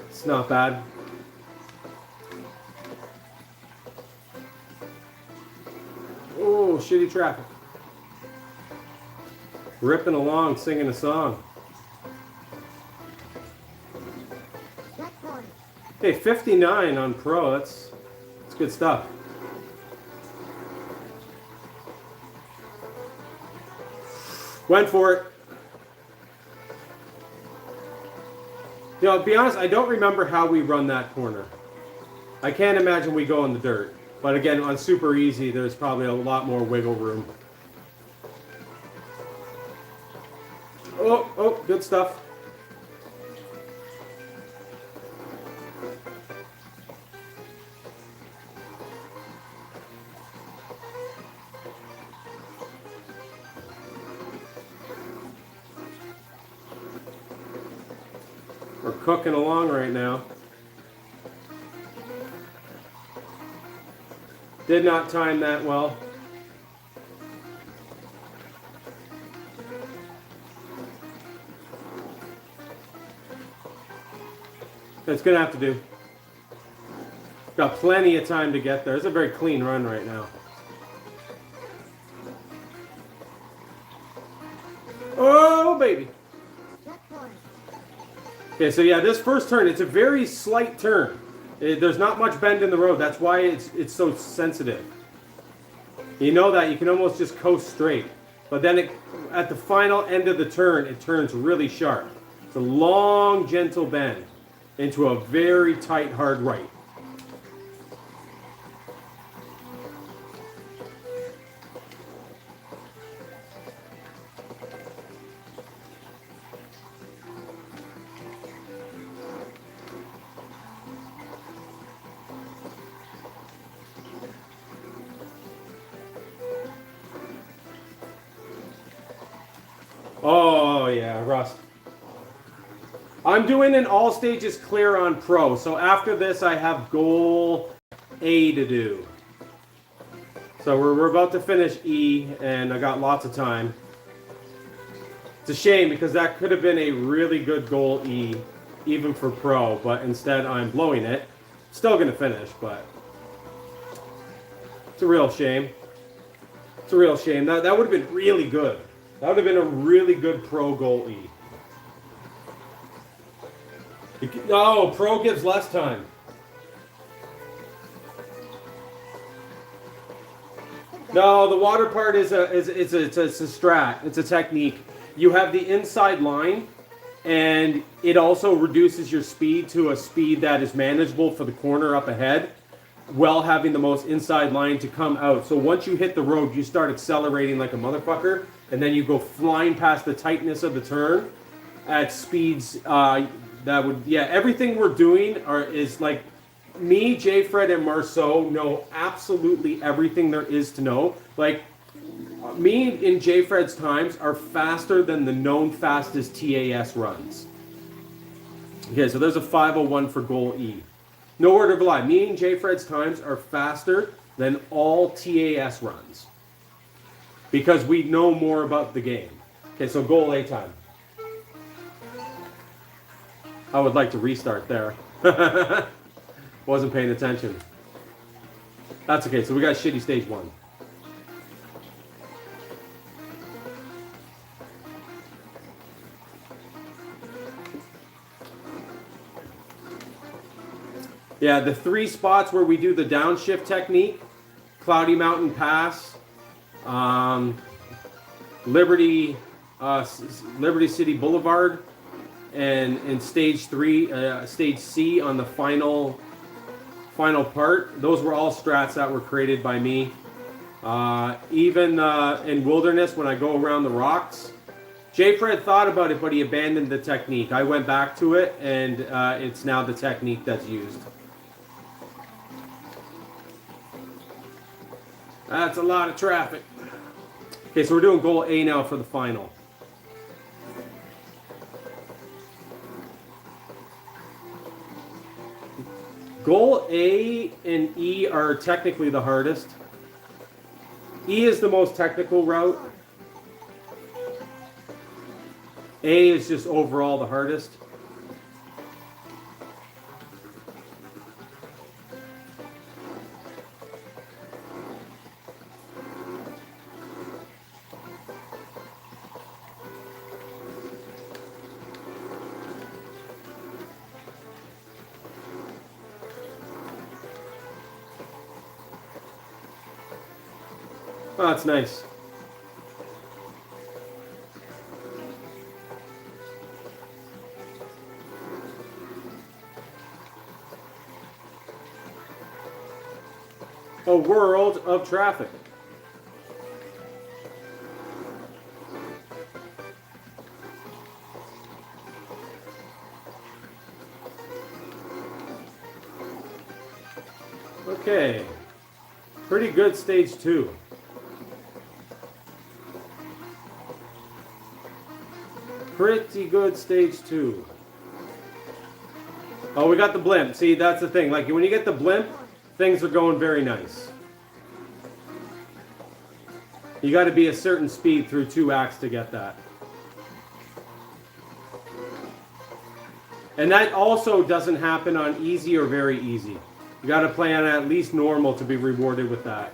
It's not bad. Oh, shitty traffic. Ripping along, singing a song. Hey, 59 on Pro. That's good stuff. Went for it. You know, to be honest, I don't remember how we run that corner. I can't imagine we go in the dirt. But again, on super easy, there's probably a lot more wiggle room. Oh, good stuff. We're cooking along right now. Did not time that well. It's gonna have to do. Got plenty of time to get there. It's a very clean run right now. Oh, baby. Okay, so yeah, this first turn, it's a very slight turn. There's not much bend in the road. That's why it's so sensitive. You know that. You can almost just coast straight. But then at the final end of the turn, it turns really sharp. It's a long, gentle bend into a very tight, hard right. Oh, yeah, rust. I'm doing an all stages clear on pro. So after this, I have goal A to do. So we're about to finish E, and I got lots of time. It's a shame because that could have been a really good goal E, even for pro, but instead I'm blowing it. Still going to finish, but it's a real shame. It's a real shame. That would have been really good. That would have been a really good pro goal E. No, pro gives less time. No, the water part is a strat. It's a technique. You have the inside line, and it also reduces your speed to a speed that is manageable for the corner up ahead, while having the most inside line to come out. So once you hit the road, you start accelerating like a motherfucker, and then you go flying past the tightness of the turn at speeds that would, yeah, everything we're doing is like, me, J. Fred, and Marceau know absolutely everything there is to know. Like, me in J. Fred's times are faster than the known fastest TAS runs. Okay, so there's a 5:01 for goal E. No word of a lie. Me and J. Fred's times are faster than all TAS runs. Because we know more about the game. Okay, so goal A time. I would like to restart there. Wasn't paying attention. That's okay, so we got shitty stage 1. Yeah, the 3 spots where we do the downshift technique, Cloudy Mountain Pass, Liberty City Boulevard, and stage 3, stage C on the final part. Those were all strats that were created by me. Even in Wilderness, when I go around the rocks, J. Fred thought about it, but he abandoned the technique. I went back to it, and it's now the technique that's used. That's a lot of traffic. Okay, so we're doing goal A now for the final. Goal A and E are technically the hardest. E is the most technical route. A is just overall the hardest. Oh, that's nice. A world of traffic. Okay. Pretty good stage 2. Pretty good stage 2. Oh, we got the blimp. See, that's the thing. Like, when you get the blimp, things are going very nice. You got to be a certain speed through 2 acts to get that. And that also doesn't happen on easy or very easy. You got to play on at least normal to be rewarded with that.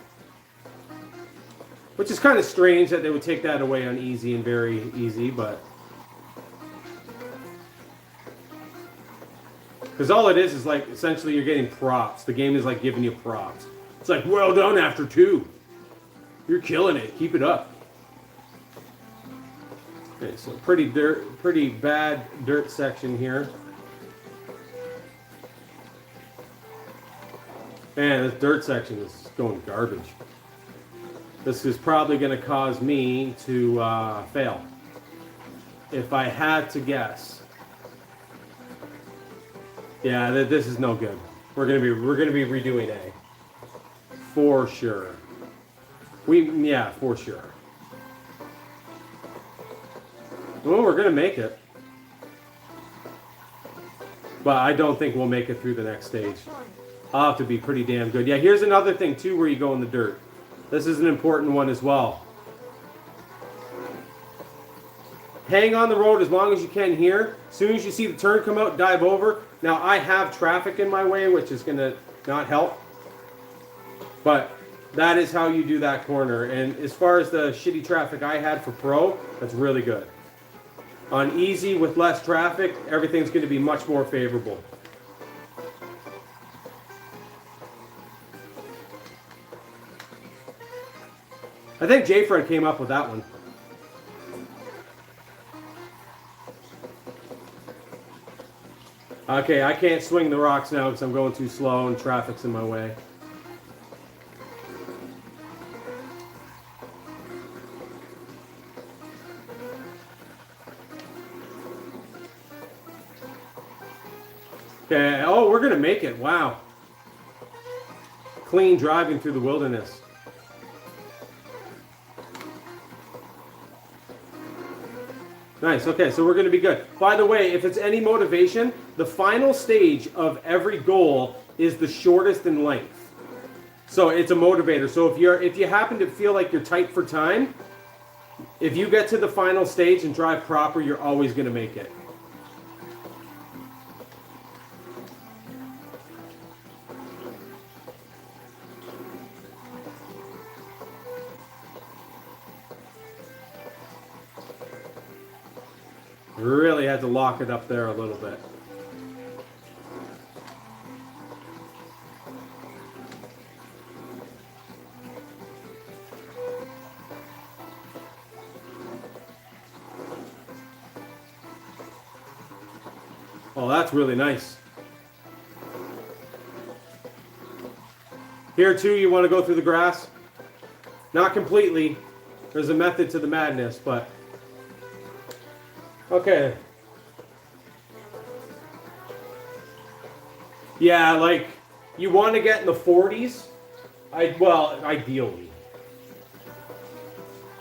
Which is kind of strange that they would take that away on easy and very easy, but... Because all it is like, essentially you're getting props. The game is like giving you props. It's like, well done after 2. You're killing it. Keep it up. Okay, so pretty bad dirt section here. Man, this dirt section is going garbage. This is probably going to cause me to fail. If I had to guess. Yeah, this is no good. We're gonna be redoing A. For sure. Yeah, for sure. Well, we're gonna make it. But I don't think we'll make it through the next stage. I'll have to be pretty damn good. Yeah, here's another thing too where you go in the dirt. This is an important one as well. Hang on the road as long as you can here. As soon as you see the turn come out, dive over. Now, I have traffic in my way, which is going to not help. But that is how you do that corner. And as far as the shitty traffic I had for Pro, that's really good. On easy with less traffic, everything's going to be much more favorable. I think J-Fred came up with that one. Okay, I can't swing the rocks now because I'm going too slow and traffic's in my way. Okay, oh, we're going to make it. Wow. Clean driving through the wilderness. Nice, okay, so we're going to be good. By the way, if it's any motivation, the final stage of every goal is the shortest in length. So it's a motivator. So if you happen to feel like you're tight for time, if you get to the final stage and drive proper, you're always going to make it. Really had to lock it up there a little bit. Oh, that's really nice. Here too, you want to go through the grass? Not completely. There's a method to the madness, but... Okay. Yeah, like, you want to get in the 40s? Well, ideally.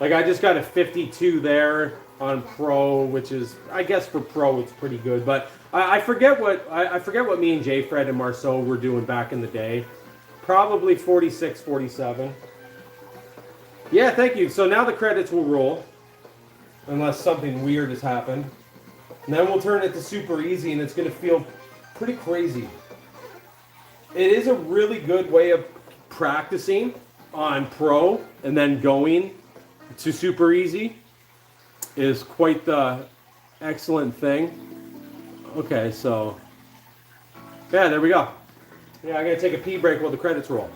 Like, I just got a 52 there on Pro, which is, I guess for Pro it's pretty good. But I forget what me and J-Fred and Marceau were doing back in the day. Probably 46, 47. Yeah, thank you. So now the credits will roll. Unless something weird has happened. And then we'll turn it to super easy and it's going to feel pretty crazy. It is a really good way of practicing on Pro and then going to super easy is quite the excellent thing. Okay, so yeah, there we go. Yeah, I'm going to take a pee break while the credits roll.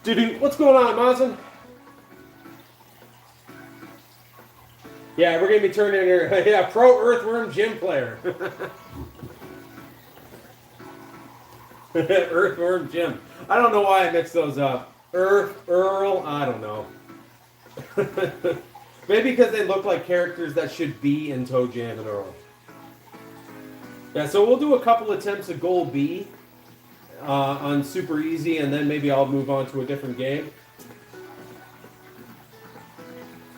Dude, what's going on, Mazen? Yeah, we're gonna be turning her, pro Earthworm gym player. Earthworm gym. I don't know why I mixed those up. Earl, I don't know. Maybe because they look like characters that should be in Toe Jam and Earl. Yeah, so we'll do a couple attempts at Goal B on Super Easy, and then maybe I'll move on to a different game.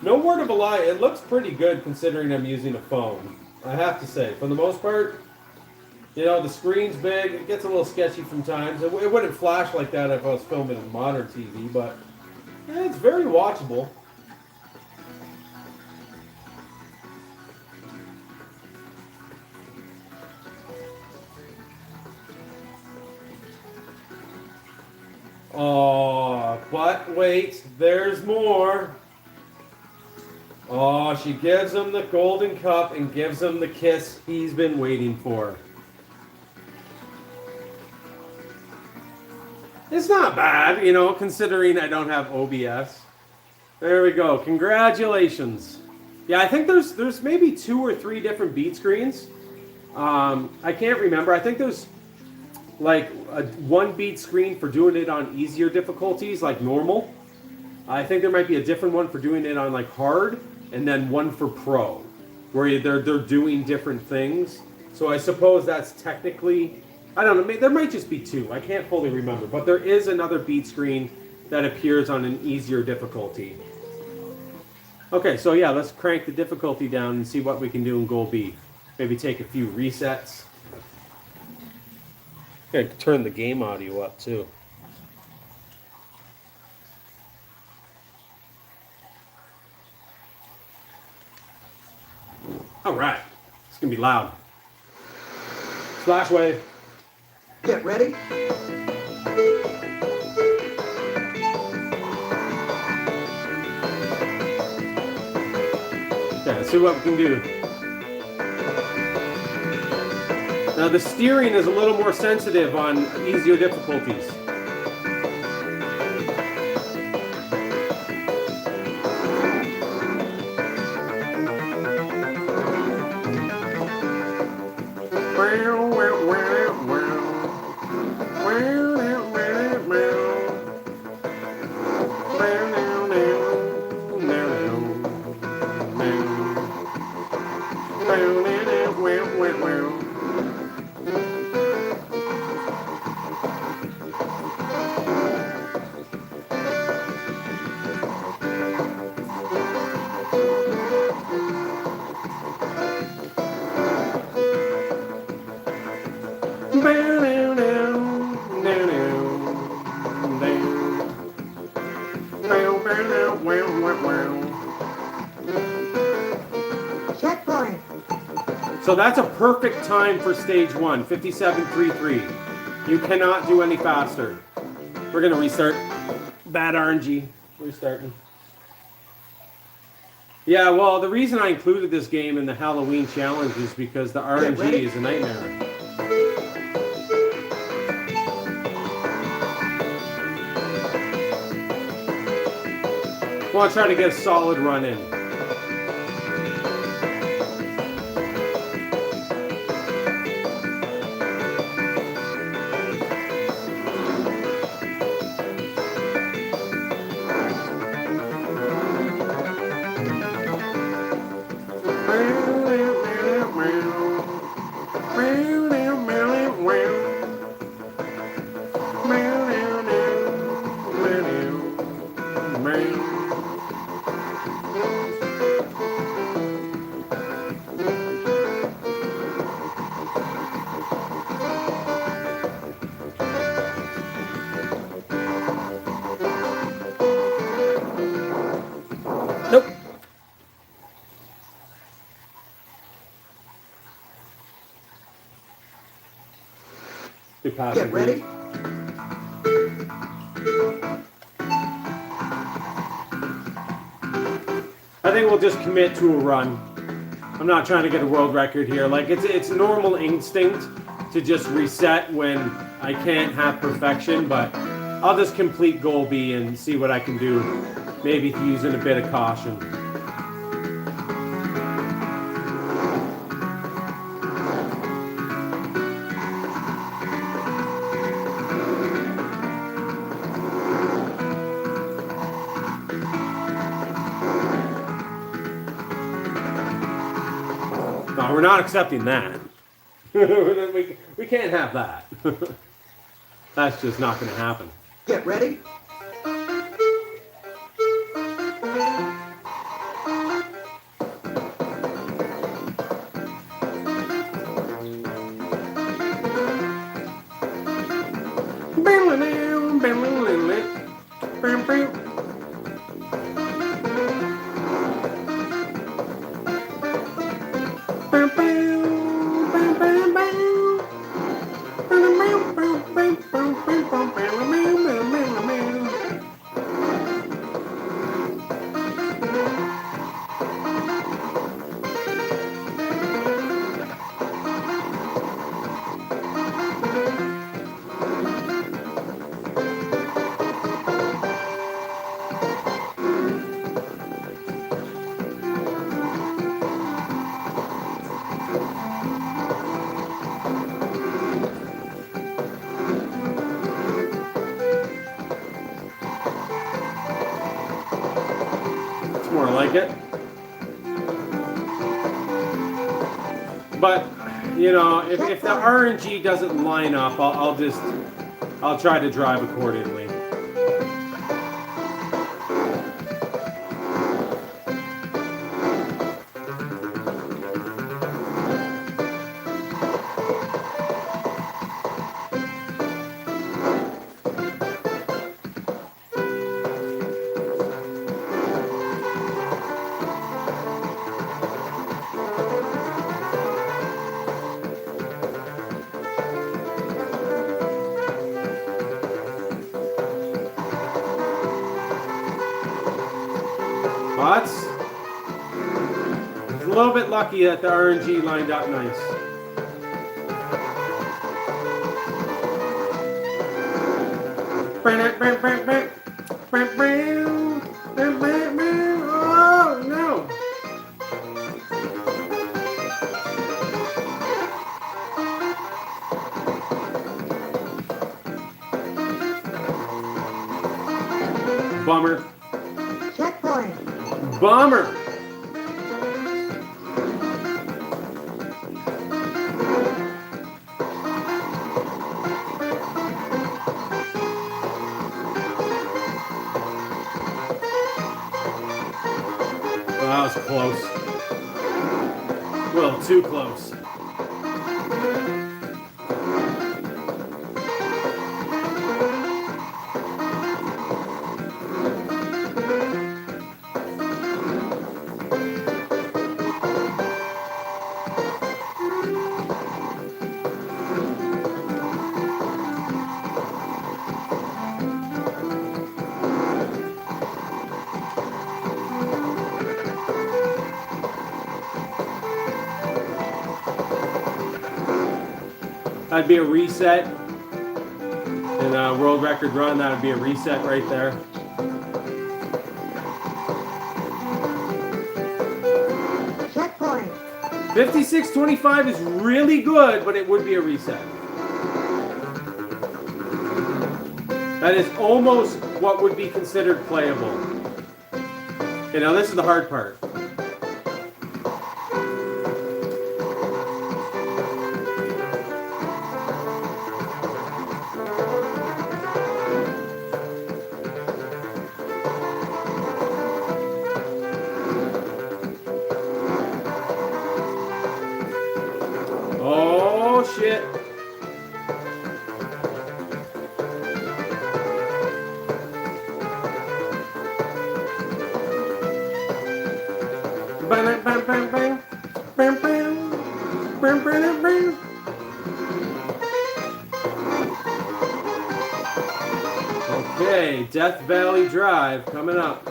No word of a lie, it looks pretty good considering I'm using a phone. I have to say, for the most part, you know, the screen's big. It gets a little sketchy from times. It wouldn't flash like that if I was filming in modern TV, but yeah, it's very watchable. Oh, but wait, there's more. Oh, she gives him the golden cup and gives him the kiss he's been waiting for. It's not bad, you know, considering I don't have OBS. There we go. Congratulations. Yeah, I think there's maybe 2 or 3 different beat screens. I can't remember. I think there's like one beat screen for doing it on easier difficulties, like normal. I think there might be a different one for doing it on like hard, and then one for pro, where they're doing different things. So I suppose that's technically, I don't know, there might just be 2. I can't fully remember, but there is another beat screen that appears on an easier difficulty. Okay, so yeah, let's crank the difficulty down and see what we can do in Goal B. Maybe take a few resets. I gotta turn the game audio up too. All right, it's gonna be loud. Splash wave. Get ready. Okay, let's see what we can do. Now the steering is a little more sensitive on easier difficulties. Checkpoint. So that's a perfect time for stage 1, 57.33. You cannot do any faster. We're gonna restart. Bad RNG. Restarting. Yeah, well, the reason I included this game in the Halloween challenge is because the RNG is a nightmare. I want to try to get a solid run in. Nope. Get ready. I think we'll just commit to a run. I'm not trying to get a world record here. Like it's normal instinct to just reset when I can't have perfection, but I'll just complete goal B and see what I can do. Maybe using a bit of caution. No, we're not accepting that. we can't have that. That's just not going to happen. Get ready. More like it. But you know, if the RNG doesn't line up, I'll try to drive accordingly. But it's a little bit lucky that the RNG lined up nice. Oh no! Bummer. Checkpoint. Bummer. Well, that was close. A little too close. That'd be a reset. In a world record run, that would be a reset right there. Checkpoint. 56.25 is really good, but it would be a reset. That is almost what would be considered playable. You know, this is the hard part. Oh shit. Bang, bang, bang, bang. Bang, bang. Bang, bang, bang. Okay, Death Valley Drive coming up.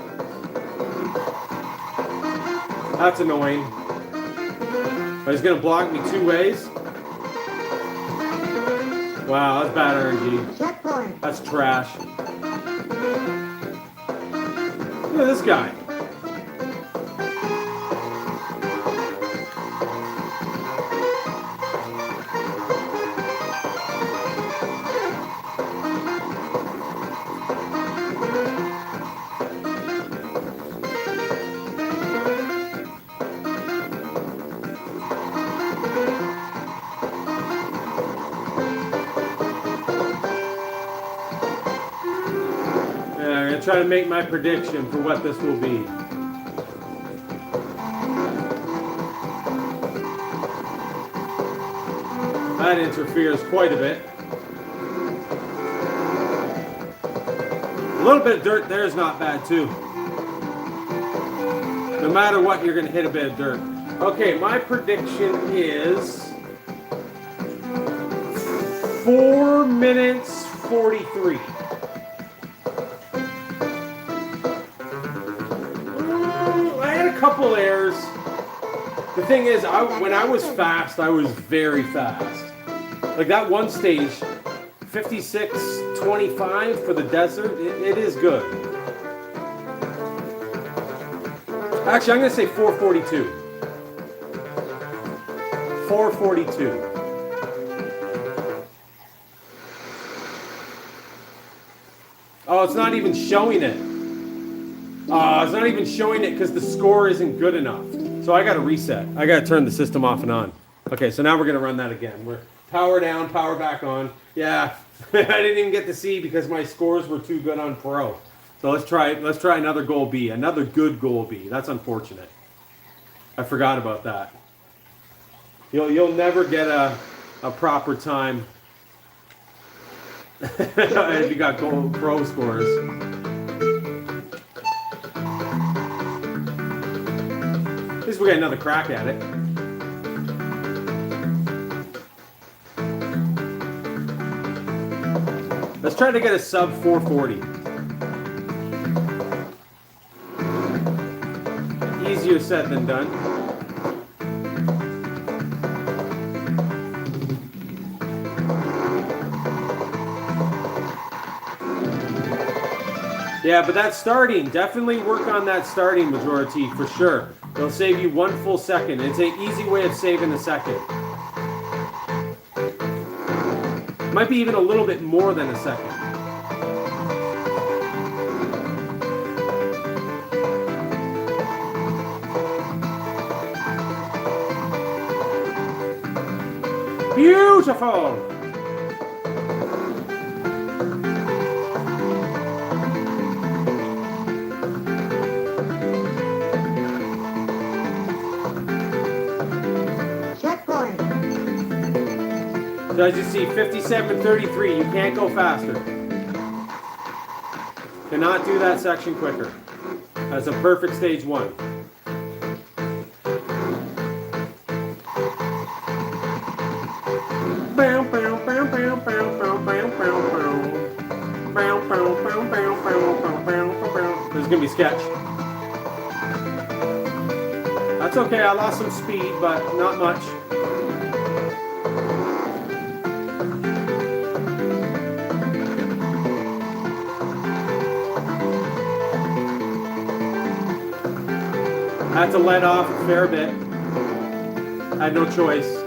That's annoying. But he's gonna block me two ways. Wow, that's bad RNG. Checkpoint. That's trash. Look at this guy. I'm going to try to make my prediction for what this will be. That interferes quite a bit. A little bit of dirt there is not bad too. No matter what, you're going to hit a bit of dirt. Okay, my prediction is 4 minutes 43. I had a couple errors. The thing is, when I was fast, I was very fast. Like that one stage, 56:25 for the desert, it is good. Actually, I'm going to say 4:42. 4:42. Oh, it's not even showing it. It's not even showing it because the score isn't good enough. So I got to reset. I got to turn the system off and on. Okay, so now we're going to run that again. We're power down, power back on. Yeah, I didn't even get to see because my scores were too good on Pro. So let's try another goal B, another good goal B. That's unfortunate. I forgot about that. You'll never get a proper time if you got goal Pro scores. At least we got another crack at it. Let's try to get a sub 440. Easier said than done. Yeah, but that starting, definitely work on that starting majority for sure. It'll save you 1 full second. It's an easy way of saving a second. Might be even a little bit more than a second. Beautiful! Checkpoint. So as you see, 57:33, you can't go faster. Cannot do that section quicker. That's a perfect stage 1. This is gonna be sketch. That's okay, I lost some speed, but not much. I had to let off a fair bit. I had no choice.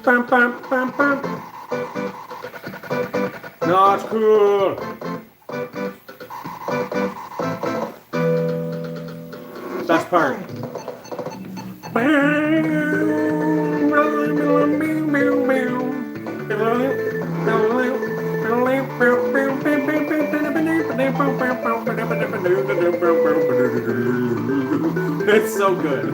Bam, bam, bam, bam. Not cool. Best part. It's so good.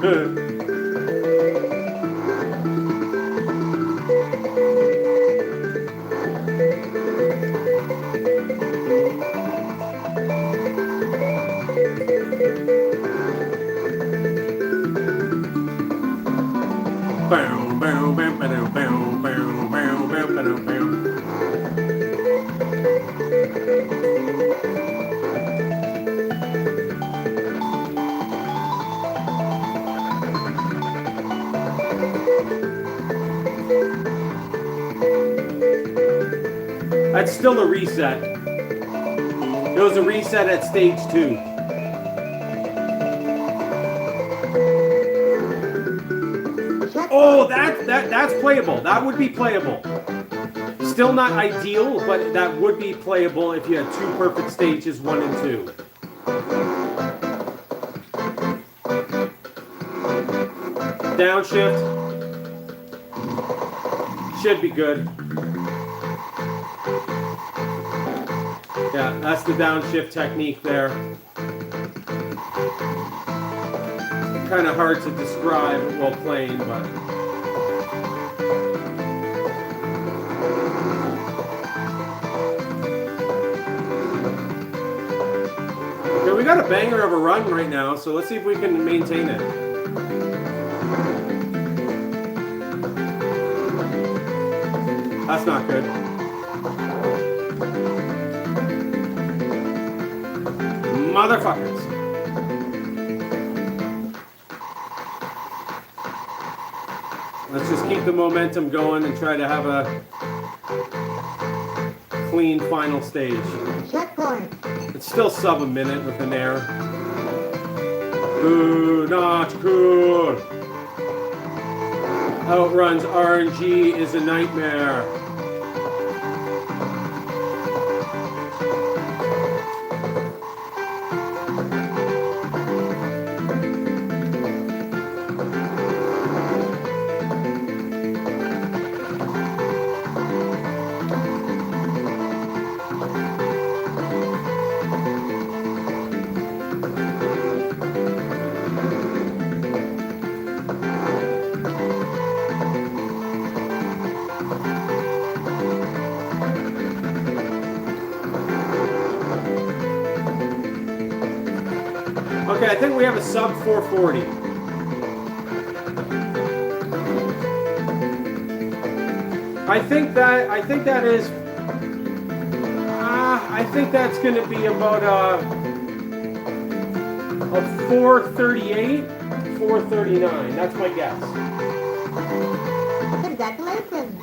That's still a reset. It was a reset at stage 2. Oh, that's playable. That would be playable. Still not ideal, but that would be playable if you had 2 perfect stages, 1 and 2. Downshift. Should be good. Yeah, that's the downshift technique there. Kind of hard to describe while playing, but... Okay, we got a banger of a run right now, so let's see if we can maintain it. That's not good. Motherfuckers. Let's just keep the momentum going and try to have a clean final stage. Checkpoint. It's still sub a minute with an air. Ooh, not cool. Outruns RNG is a nightmare. Okay, I think we have a sub 440. I think that's going to be about a 438, 439. That's my guess. Congratulations.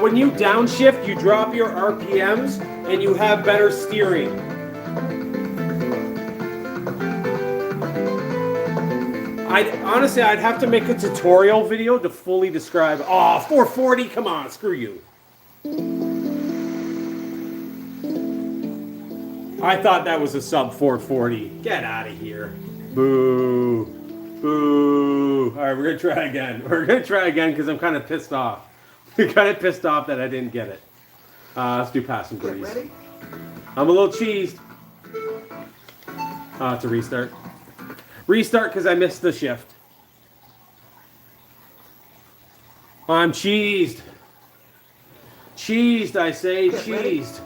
When you downshift, you drop your RPMs and you have better steering. Honestly, I'd have to make a tutorial video to fully describe. Oh, 440, come on, screw you. I thought that was a sub 440. Get out of here. Boo. Boo. All right, we're going to try again. We're going to try again because I'm kind of pissed off. I'm kind of pissed off that I didn't get it. Let's do passing Get breeze. ready. I'm a little cheesed. It's a restart. Restart because I missed the shift. I'm cheesed. Cheesed, I say, Get ready. cheesed.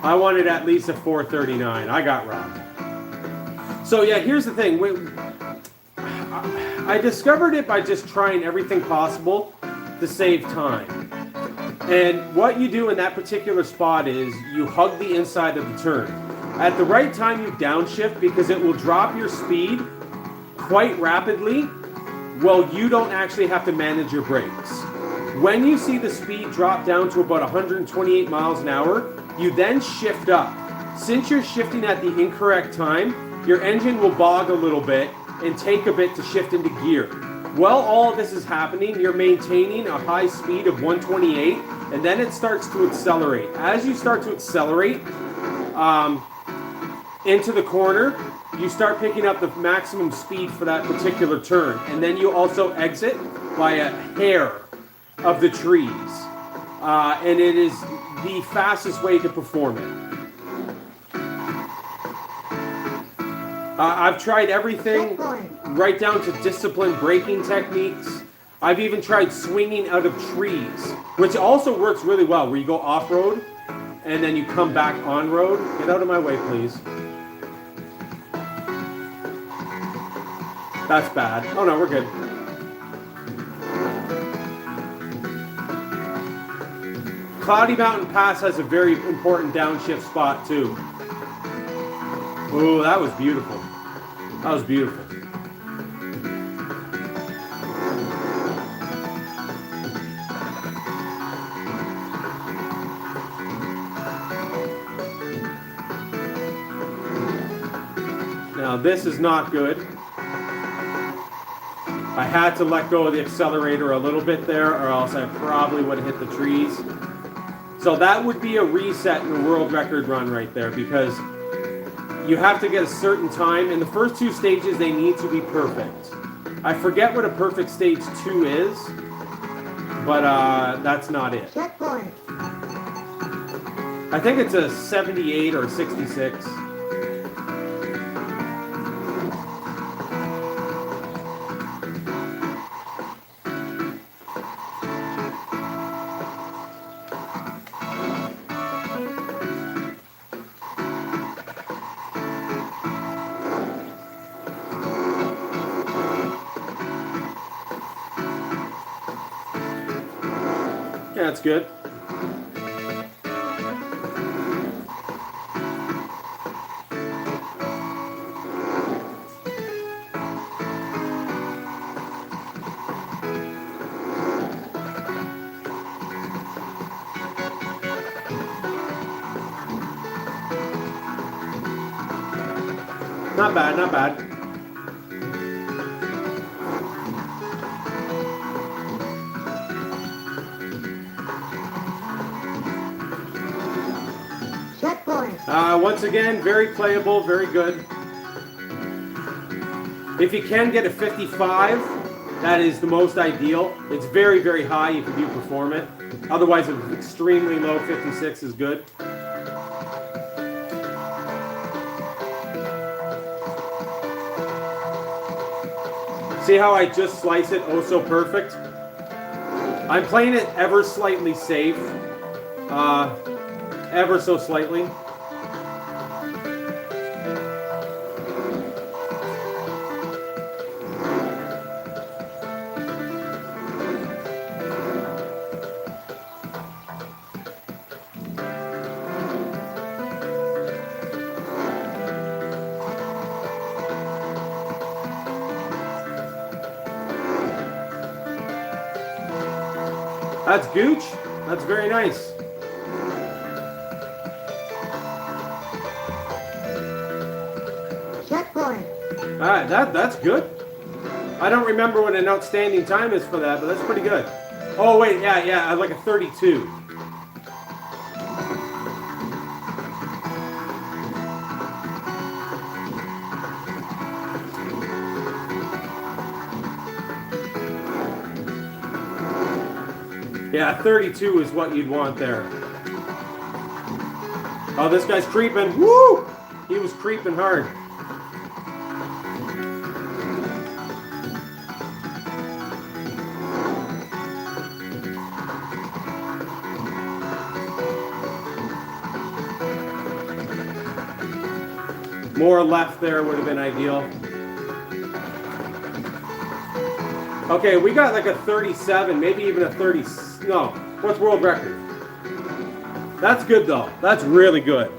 I wanted at least a 439. I got robbed. So yeah, here's the thing. I discovered it by just trying everything possible to save time. And what you do in that particular spot is you hug the inside of the turn. At the right time, you downshift because it will drop your speed quite rapidly. Well, you don't actually have to manage your brakes. When you see the speed drop down to about 128 miles an hour, you then shift up. Since you're shifting at the incorrect time, your engine will bog a little bit and take a bit to shift into gear. While all of this is happening, you're maintaining a high speed of 128, and then it starts to accelerate. As you start to accelerate into the corner, you start picking up the maximum speed for that particular turn, and then you also exit by a hair of the trees, and it is the fastest way to perform it. I've tried everything, Checkpoint. right down to disciplined braking techniques. I've even tried swinging out of trees, which also works really well, where you go off-road and then you come back on-road. Get out of my way, please. That's bad. Oh no, we're good. Cloudy Mountain Pass has a very important downshift spot too. Oh, that was beautiful. That was beautiful. Now this is not good. I had to let go of the accelerator a little bit there, or else I probably would have hit the trees. So that would be a reset in the world record run right there, because you have to get a certain time. In the first two stages, they need to be perfect. I forget what a perfect stage 2 is, but that's not it. Checkpoint. I think it's a 78 or 66. Yeah, that's good. Not bad, not bad. Checkpoint. Once again, very playable, very good. If you can get a 55, that is the most ideal. It's very, very high if you do perform it. Otherwise, an extremely low 56 is good. See how I just slice it oh so perfect? I'm playing it ever slightly safe. Ever so slightly. That's gooch. That's very nice. Checkpoint. Alright, that's good. I don't remember what an outstanding time is for that, but that's pretty good. Oh wait, yeah, I like a 32. Yeah, 32 is what you'd want there. Oh, this guy's creeping. Woo! He was creeping hard. More left there would have been ideal. Okay, we got like a 37, maybe even a 30. No, what's world record? That's good though. That's really good.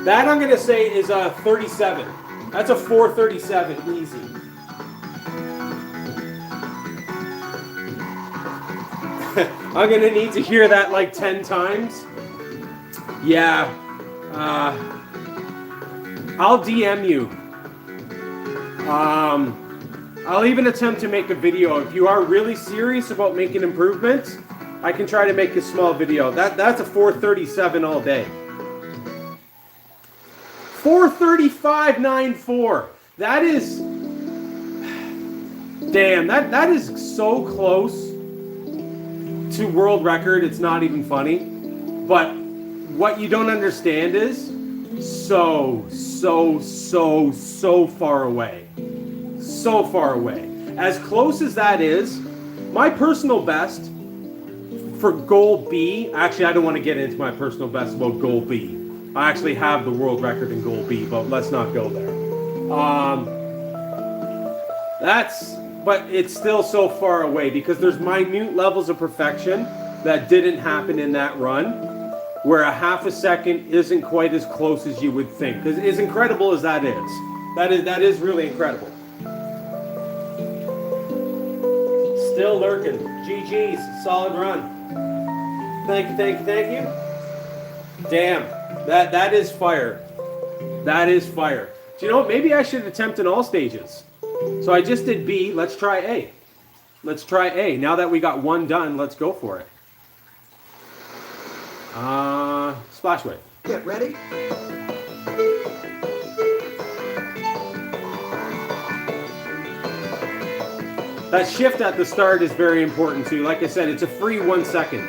That I'm gonna say is a 37. That's a 437 easy. I'm gonna need to hear that like 10 times. Yeah. I'll DM you. I'll even attempt to make a video. If you are really serious about making improvements, I can try to make a small video. That's a 437 all day. 435.94. That is, damn, that is so close to world record. It's not even funny. But what you don't understand is so far away. So far away. As close as that is, my personal best for goal B, actually I don't want to get into my personal best about goal B. I actually have the world record in goal B, but let's not go there. But it's still so far away because there's minute levels of perfection. that didn't happen in that run, where a half a second isn't quite as close as you would think. Because as incredible as that is really incredible. Still lurking. GG's, solid run. Thank you, thank you, thank you. Damn, that is fire. That is fire. Do you know what? Maybe I should attempt in all stages. So I just did B. Let's try A. Let's try A. Now that we got one done, let's go for it. Splash wave. Get ready. That shift at the start is very important too. Like I said, it's a free 1 second.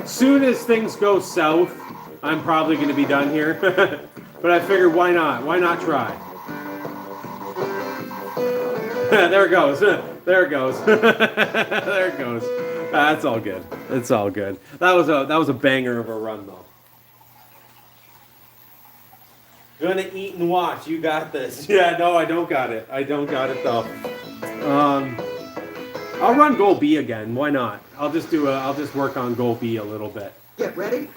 Soon as things go south, I'm probably going to be done here. But I figured, why not? Why not try? There it goes. There it goes. There it goes. That's all good. It's all good. That was a banger of a run, though. You're gonna eat and watch. You got this. Yeah, no, I don't got it. I don't got it though. I'll run goal B again. Why not? I'll just work on goal B a little bit. Get ready.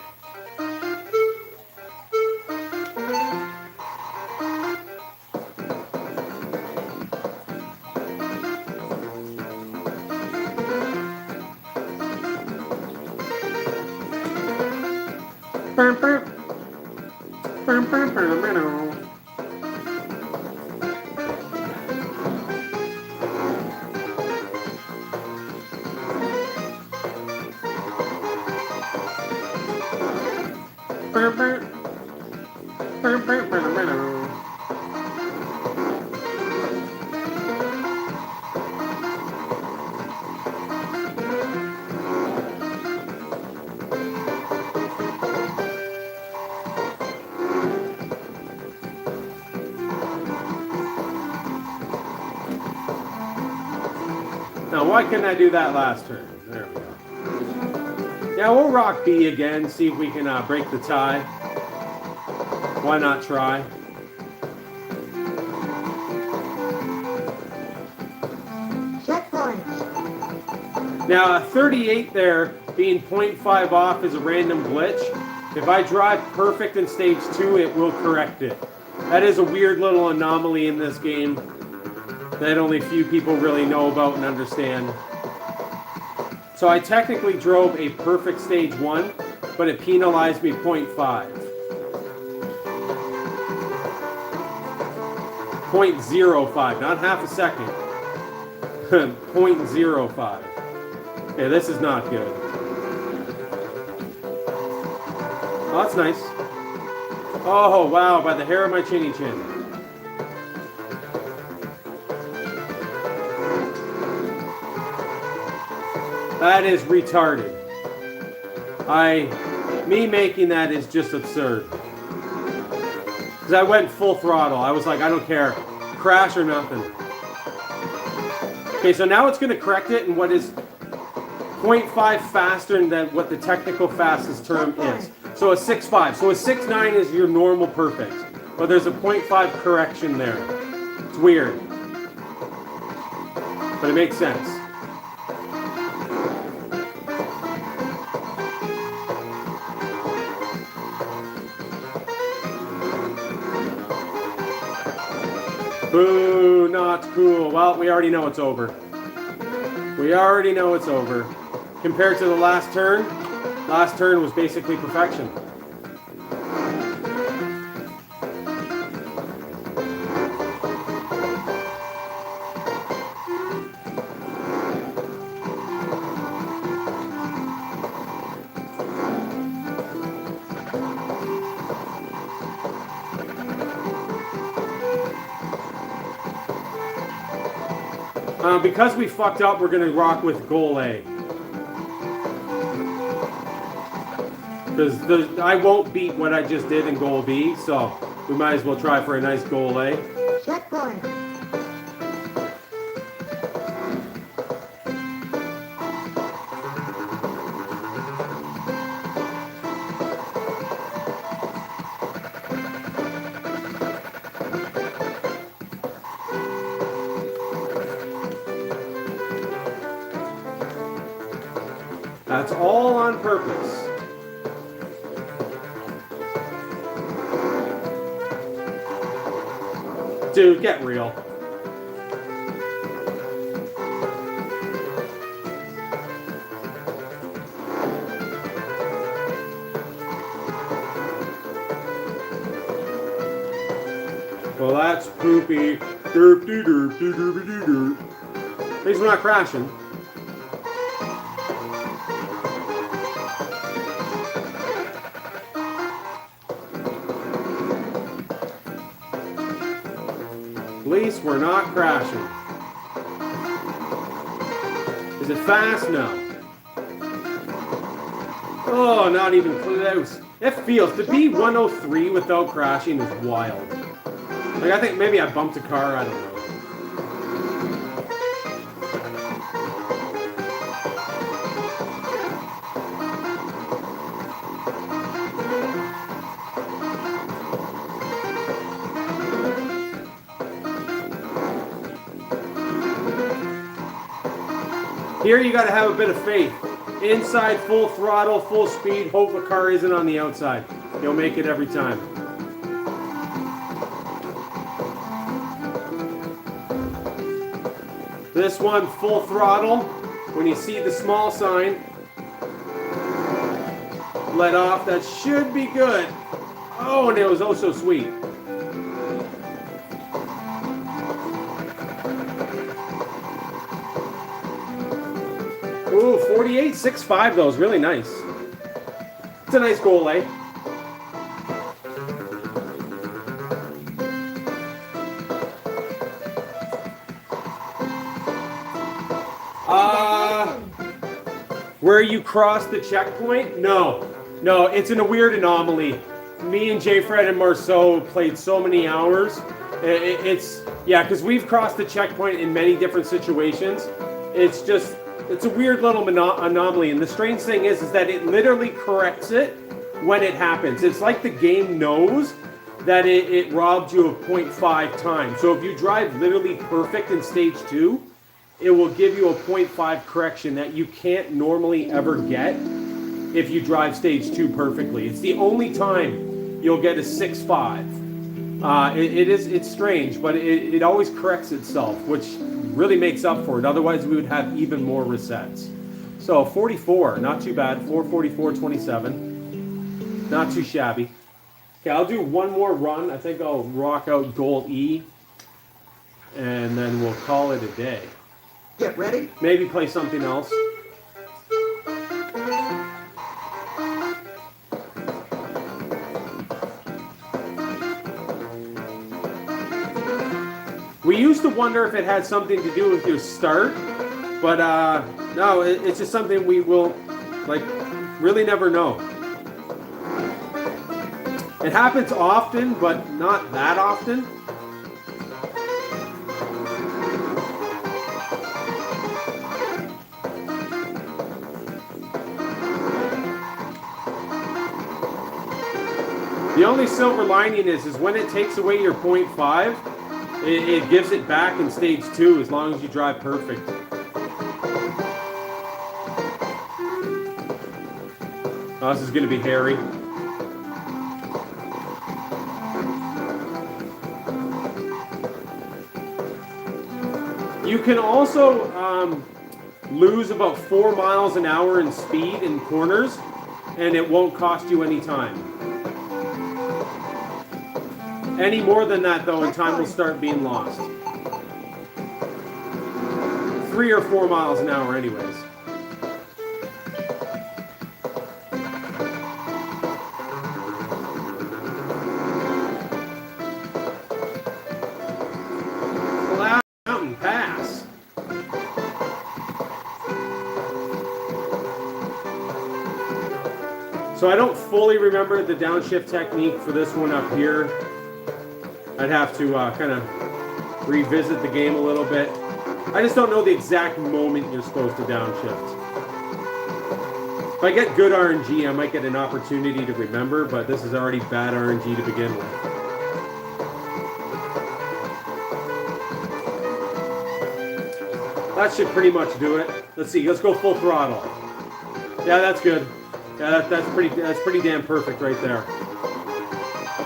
Now, why couldn't I do that last turn? There we go. Yeah, we'll rock B again, see if we can break the tie. Why not try? Checkpoint. Now, 38 there, being 0.5 off is a random glitch. If I drive perfect in stage 2, it will correct it. That is a weird little anomaly in this game that only few people really know about and understand. So I technically drove a perfect stage 1, but it penalized me 0.5. 0.05, not half a second. 0.05. Okay, this is not good. Oh, that's nice. Oh, wow, by the hair of my chinny chin. That is retarded. Me making that is just absurd. Because I went full throttle. I was like, I don't care. Crash or nothing. Okay, so now it's going to correct it in what is 0.5 faster than what the technical fastest term is. So a 6.5. So a 6.9 is your normal perfect. But there's a 0.5 correction there. It's weird. But it makes sense. Boo, not cool. Well, we already know it's over. We already know it's over. Compared to the last turn was basically perfection. Because we fucked up, we're going to rock with goal A. Because I won't beat what I just did in goal B, so we might as well try for a nice goal A. Checkpoint. That's all on purpose. Dude, get real. Well, that's poopy. Derp doo derp doo derp doo derp. At least we're not crashing. At least we're not crashing. Is it fast? No. Oh, not even close. It feels to be 103 without crashing is wild. Like I think maybe I bumped a car. I don't know. Here you got to have a bit of faith. Inside, full throttle, full speed. Hope the car isn't on the outside. You'll make it every time. This one, full throttle. When you see the small sign, let off. That should be good. Oh, and it was oh so sweet. Ooh, 48.65 though is really nice. It's a nice goal, eh? Where you cross the checkpoint? No, it's in a weird anomaly. Me and J. Fred and Marceau played so many hours. Yeah, because we've crossed the checkpoint in many different situations. It's a weird little anomaly, and the strange thing is that it literally corrects it when it happens. It's like the game knows that it robbed you of 0.5 time. So if you drive literally perfect in stage 2, it will give you a 0.5 correction that you can't normally ever get if you drive stage 2 perfectly. It's the only time you'll get a 6.5. It's strange, but it always corrects itself, which really makes up for it. Otherwise, we would have even more resets. So 44, not too bad. 444.27, not too shabby. Okay, I'll do one more run. I think I'll rock out goal E, and then we'll call it a day. Get ready. Maybe play something else. We used to wonder if it had something to do with your start, but no, it's just something we will, really never know. It happens often, but not that often. The only silver lining is when it takes away your 0.5, it gives it back in stage 2 as long as you drive perfect. Oh, this is going to be hairy. You can also lose about 4 miles an hour in speed in corners, and it won't cost you any time. Any more than that, though, and time will start being lost. 3 or 4 miles an hour anyways. Mountain Pass. So I don't fully remember the downshift technique for this one up here. I'd have to kind of revisit the game a little bit. I just don't know the exact moment you're supposed to downshift. If I get good RNG, I might get an opportunity to remember, but this is already bad RNG to begin with. That should pretty much do it. Let's see, let's go full throttle. Yeah, that's good. Yeah, that's pretty damn perfect right there.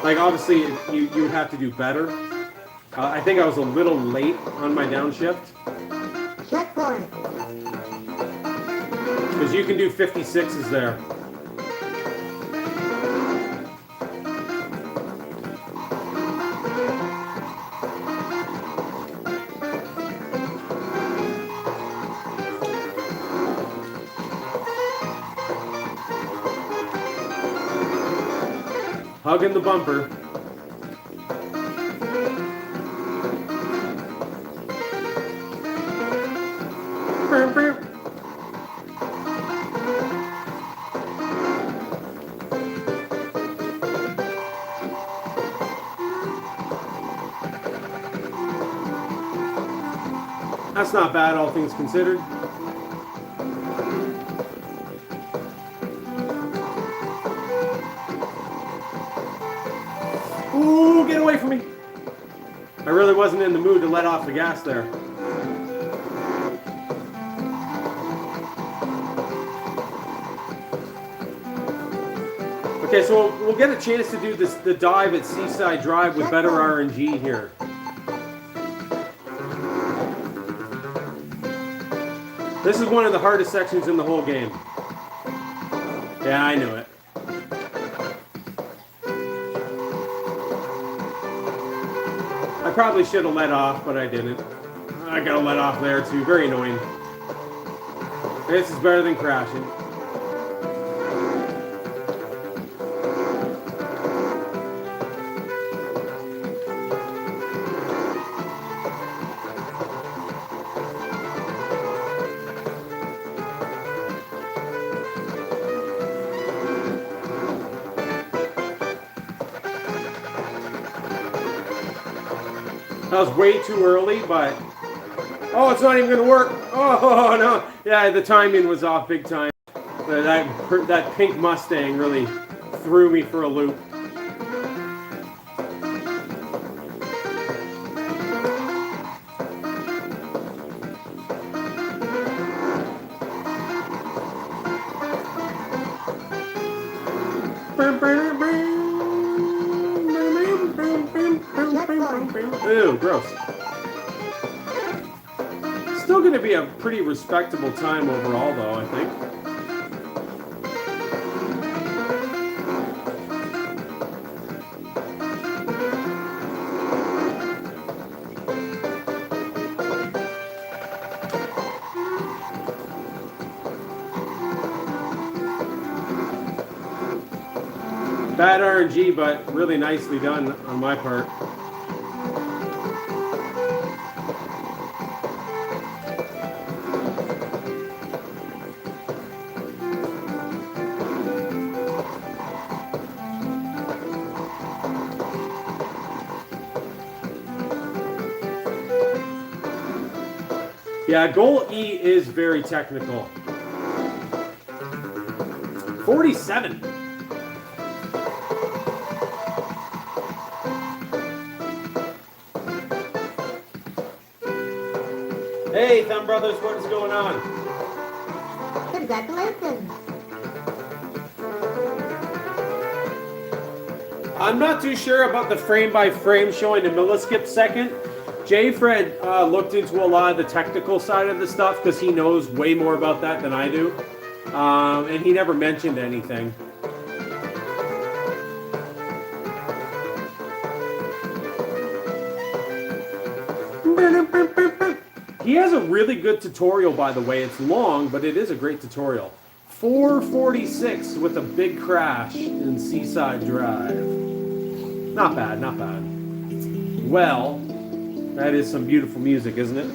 Like, obviously, you would have to do better. I think I was a little late on my downshift. Checkpoint. Because you can do 56s there. Hugging the bumper. That's not bad, all things considered. Ooh, get away from me. I really wasn't in the mood to let off the gas there. Okay, so we'll get a chance to do the dive at Seaside Drive with better RNG here. This is one of the hardest sections in the whole game. Yeah, I knew it. I probably should have let off, but I didn't. I gotta let off there too. Very annoying. This is better than crashing. That was way too early, but... Oh, it's not even going to work. Oh, no. Yeah, the timing was off big time. That pink Mustang really threw me for a loop. Ew, gross. Still going to be a pretty respectable time overall, though, I think. Bad RNG, but really nicely done on my part. Yeah, goal E is very technical. 47. Hey, Thumb Brothers, what is going on? Congratulations. I'm not too sure about the frame-by-frame showing a milliskip second. Jay Fred looked into a lot of the technical side of the stuff because he knows way more about that than I do. And he never mentioned anything. He has a really good tutorial, by the way. It's long, but it is a great tutorial. 446 with a big crash in Seaside Drive. Not bad, not bad. Well, that is some beautiful music, isn't it?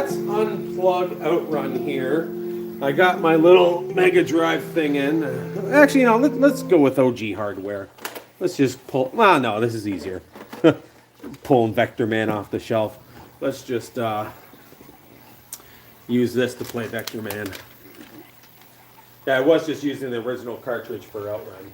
let's unplug Outrun here. I got my little Mega Drive thing in. Actually, you know, let's go with OG hardware. Let's just pull. Well, no, this is easier. Pulling Vector Man off the shelf. Let's just use this to play Vector Man. Yeah, I was just using the original cartridge for Outrun.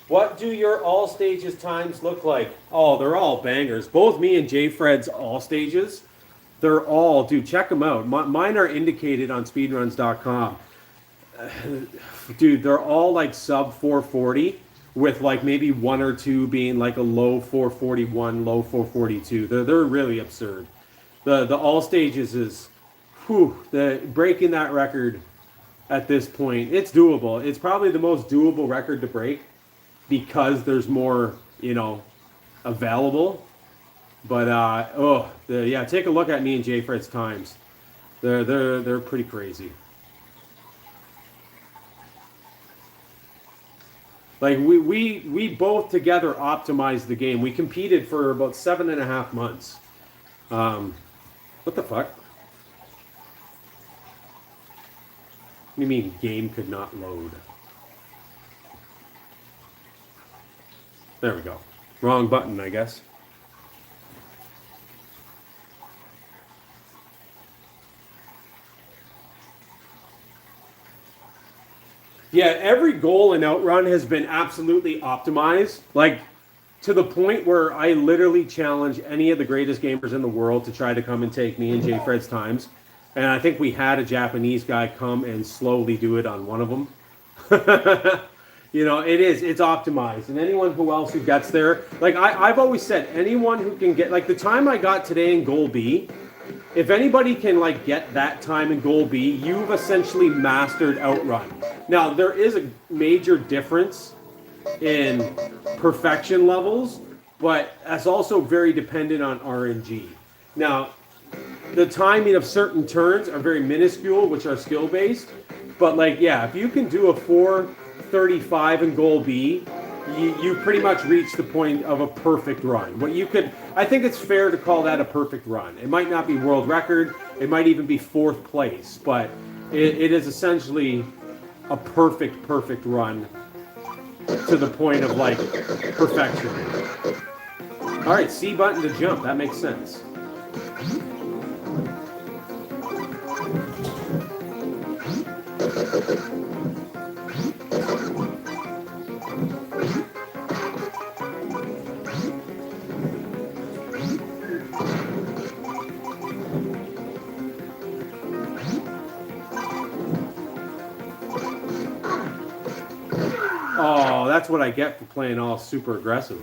What do your all stages times look like? Oh, they're all bangers. Both me and J Fred's all stages, they're all, dude, check them out. Mine are indicated on speedruns.com. Dude, they're all like sub 440 with like maybe one or two being like a low 441, low 442. They're really absurd. The all stages is, breaking that record at this point, it's doable. It's probably the most doable record to break because there's more, you know, available. But yeah, take a look at me and J Fred's times. They're pretty crazy. Like we both together optimized the game. We competed for about 7.5 months. What the fuck? What do you mean game could not load? There we go. Wrong button, I guess. Yeah, every goal in Outrun has been absolutely optimized. Like, to the point where I literally challenge any of the greatest gamers in the world to try to come and take me and J Fred's times. And I think we had a Japanese guy come and slowly do it on one of them. You know, it's optimized. And anyone who else who gets there, like I've always said, anyone who can get, like the time I got today in Goal B, if anybody can like get that time in Goal B, you've essentially mastered Outrun. Now, there is a major difference in perfection levels, but that's also very dependent on RNG. Now, the timing of certain turns are very minuscule, which are skill-based, but like, yeah, if you can do a 4:35 in Goal B, you pretty much reach the point of a perfect run. What you could, I think it's fair to call that a perfect run. It might not be world record, it might even be 4th place, but it is essentially a perfect run to the point of like perfection. All right, C button to jump. That makes sense. Oh, that's what I get for playing all super aggressive.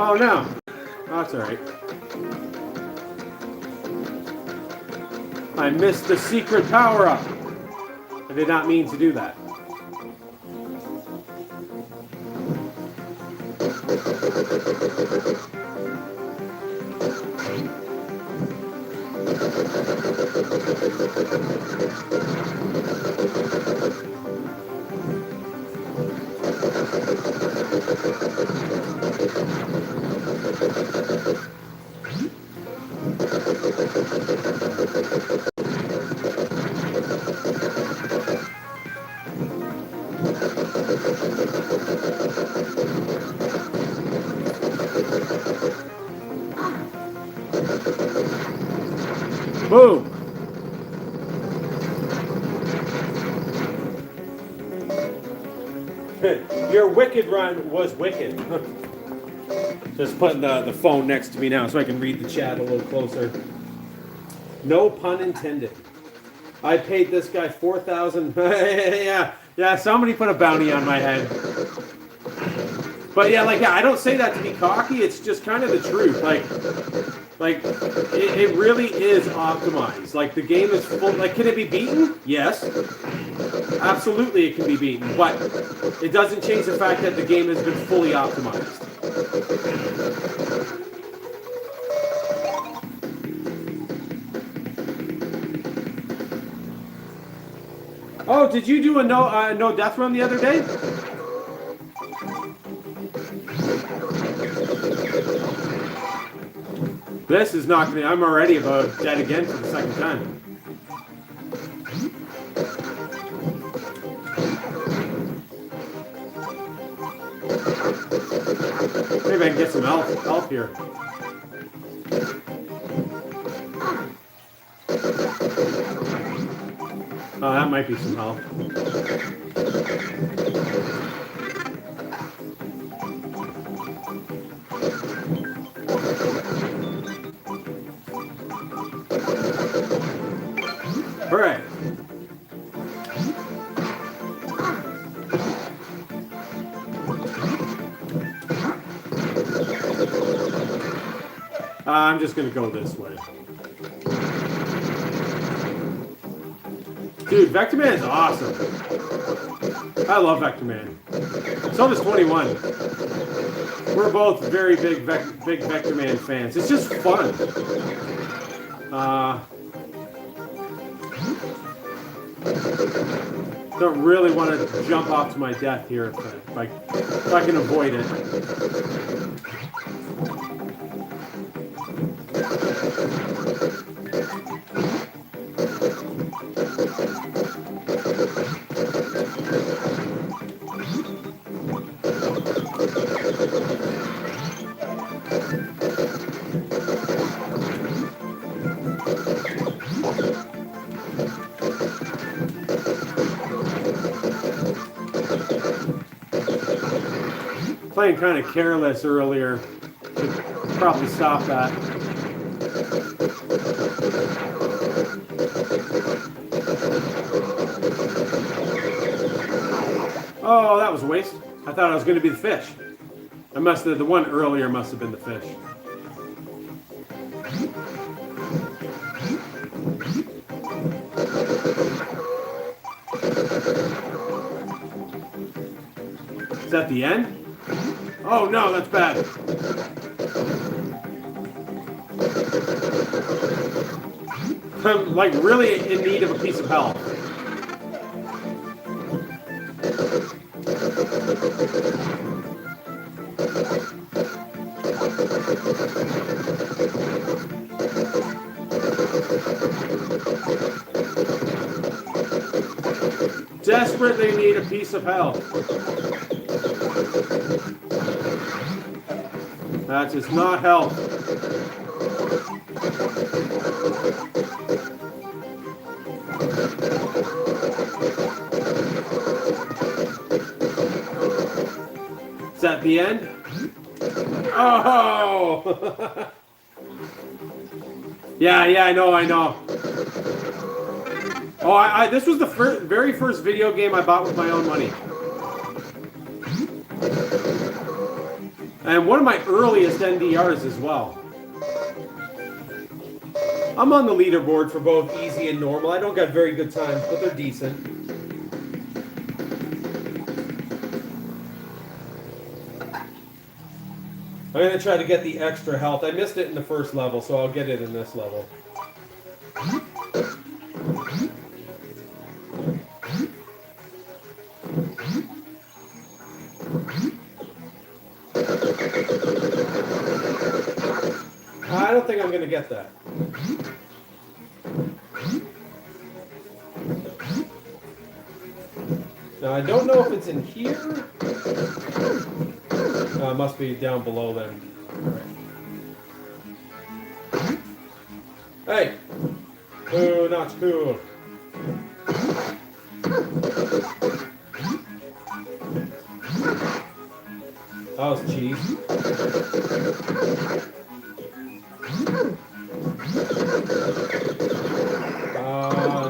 Oh no, that's all right. I missed the secret power-up. I did not mean to do that. Boom! Your wicked run was wicked. Just putting the phone next to me now so I can read the chat a little closer. No pun intended. I paid this guy 4,000. Yeah, somebody put a bounty on my head. But yeah, like, yeah, I don't say that to be cocky. It's just kind of the truth. Like it really is optimized. Like the game is full. Like, can it be beaten? Yes, absolutely, it can be beaten. But it doesn't change the fact that the game has been fully optimized. Oh, did you do a no death run the other day? This is not gonna. I'm already about dead again for the second time. Maybe I can get some health here. Oh, that might be some health. All right. I'm just gonna go this way. Dude, Vector Man is awesome. I love Vector Man. So does 21. We're both very big Vector Man fans. It's just fun. Don't really want to jump off to my death here if I can avoid it. Playing kind of careless earlier. Should probably stop that. Oh, that was a waste. I thought I was going to be the fish. The one earlier must have been the fish. Is that the end? Oh no, that's bad. I'm like really in need of a piece of health. Desperately need a piece of health. That is not health. Is that the end? Oh! Yeah, I know. Oh, this was the very first video game I bought with my own money. And one of my earliest NDRs as well. I'm on the leaderboard for both easy and normal. I don't got very good times, but they're decent. I'm going to try to get the extra health. I missed it in the first level, so I'll get it in this level. I don't think I'm going to get that. Now, I don't know if it's in here. It must be down below then. Hey! Oh, not cool. That was cheese.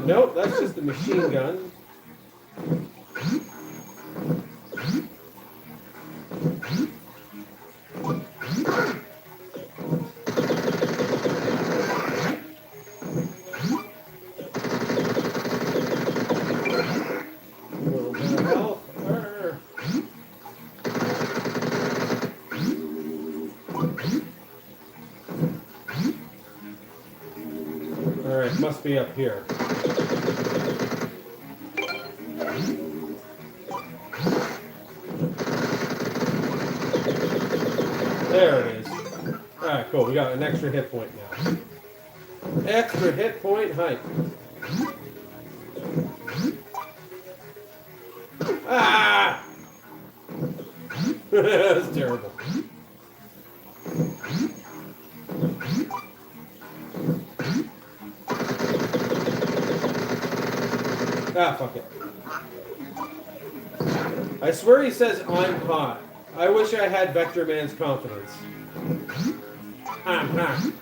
Nope, that's just a machine gun. Must be up here. There it is. Alright, cool. We got an extra hit point now. Extra hit point height. Ah! That's terrible. Ah, fuck it. I swear he says I'm hot. I wish I had Vector Man's confidence. I'm hot.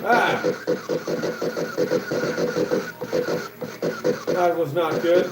Ah! That was not good.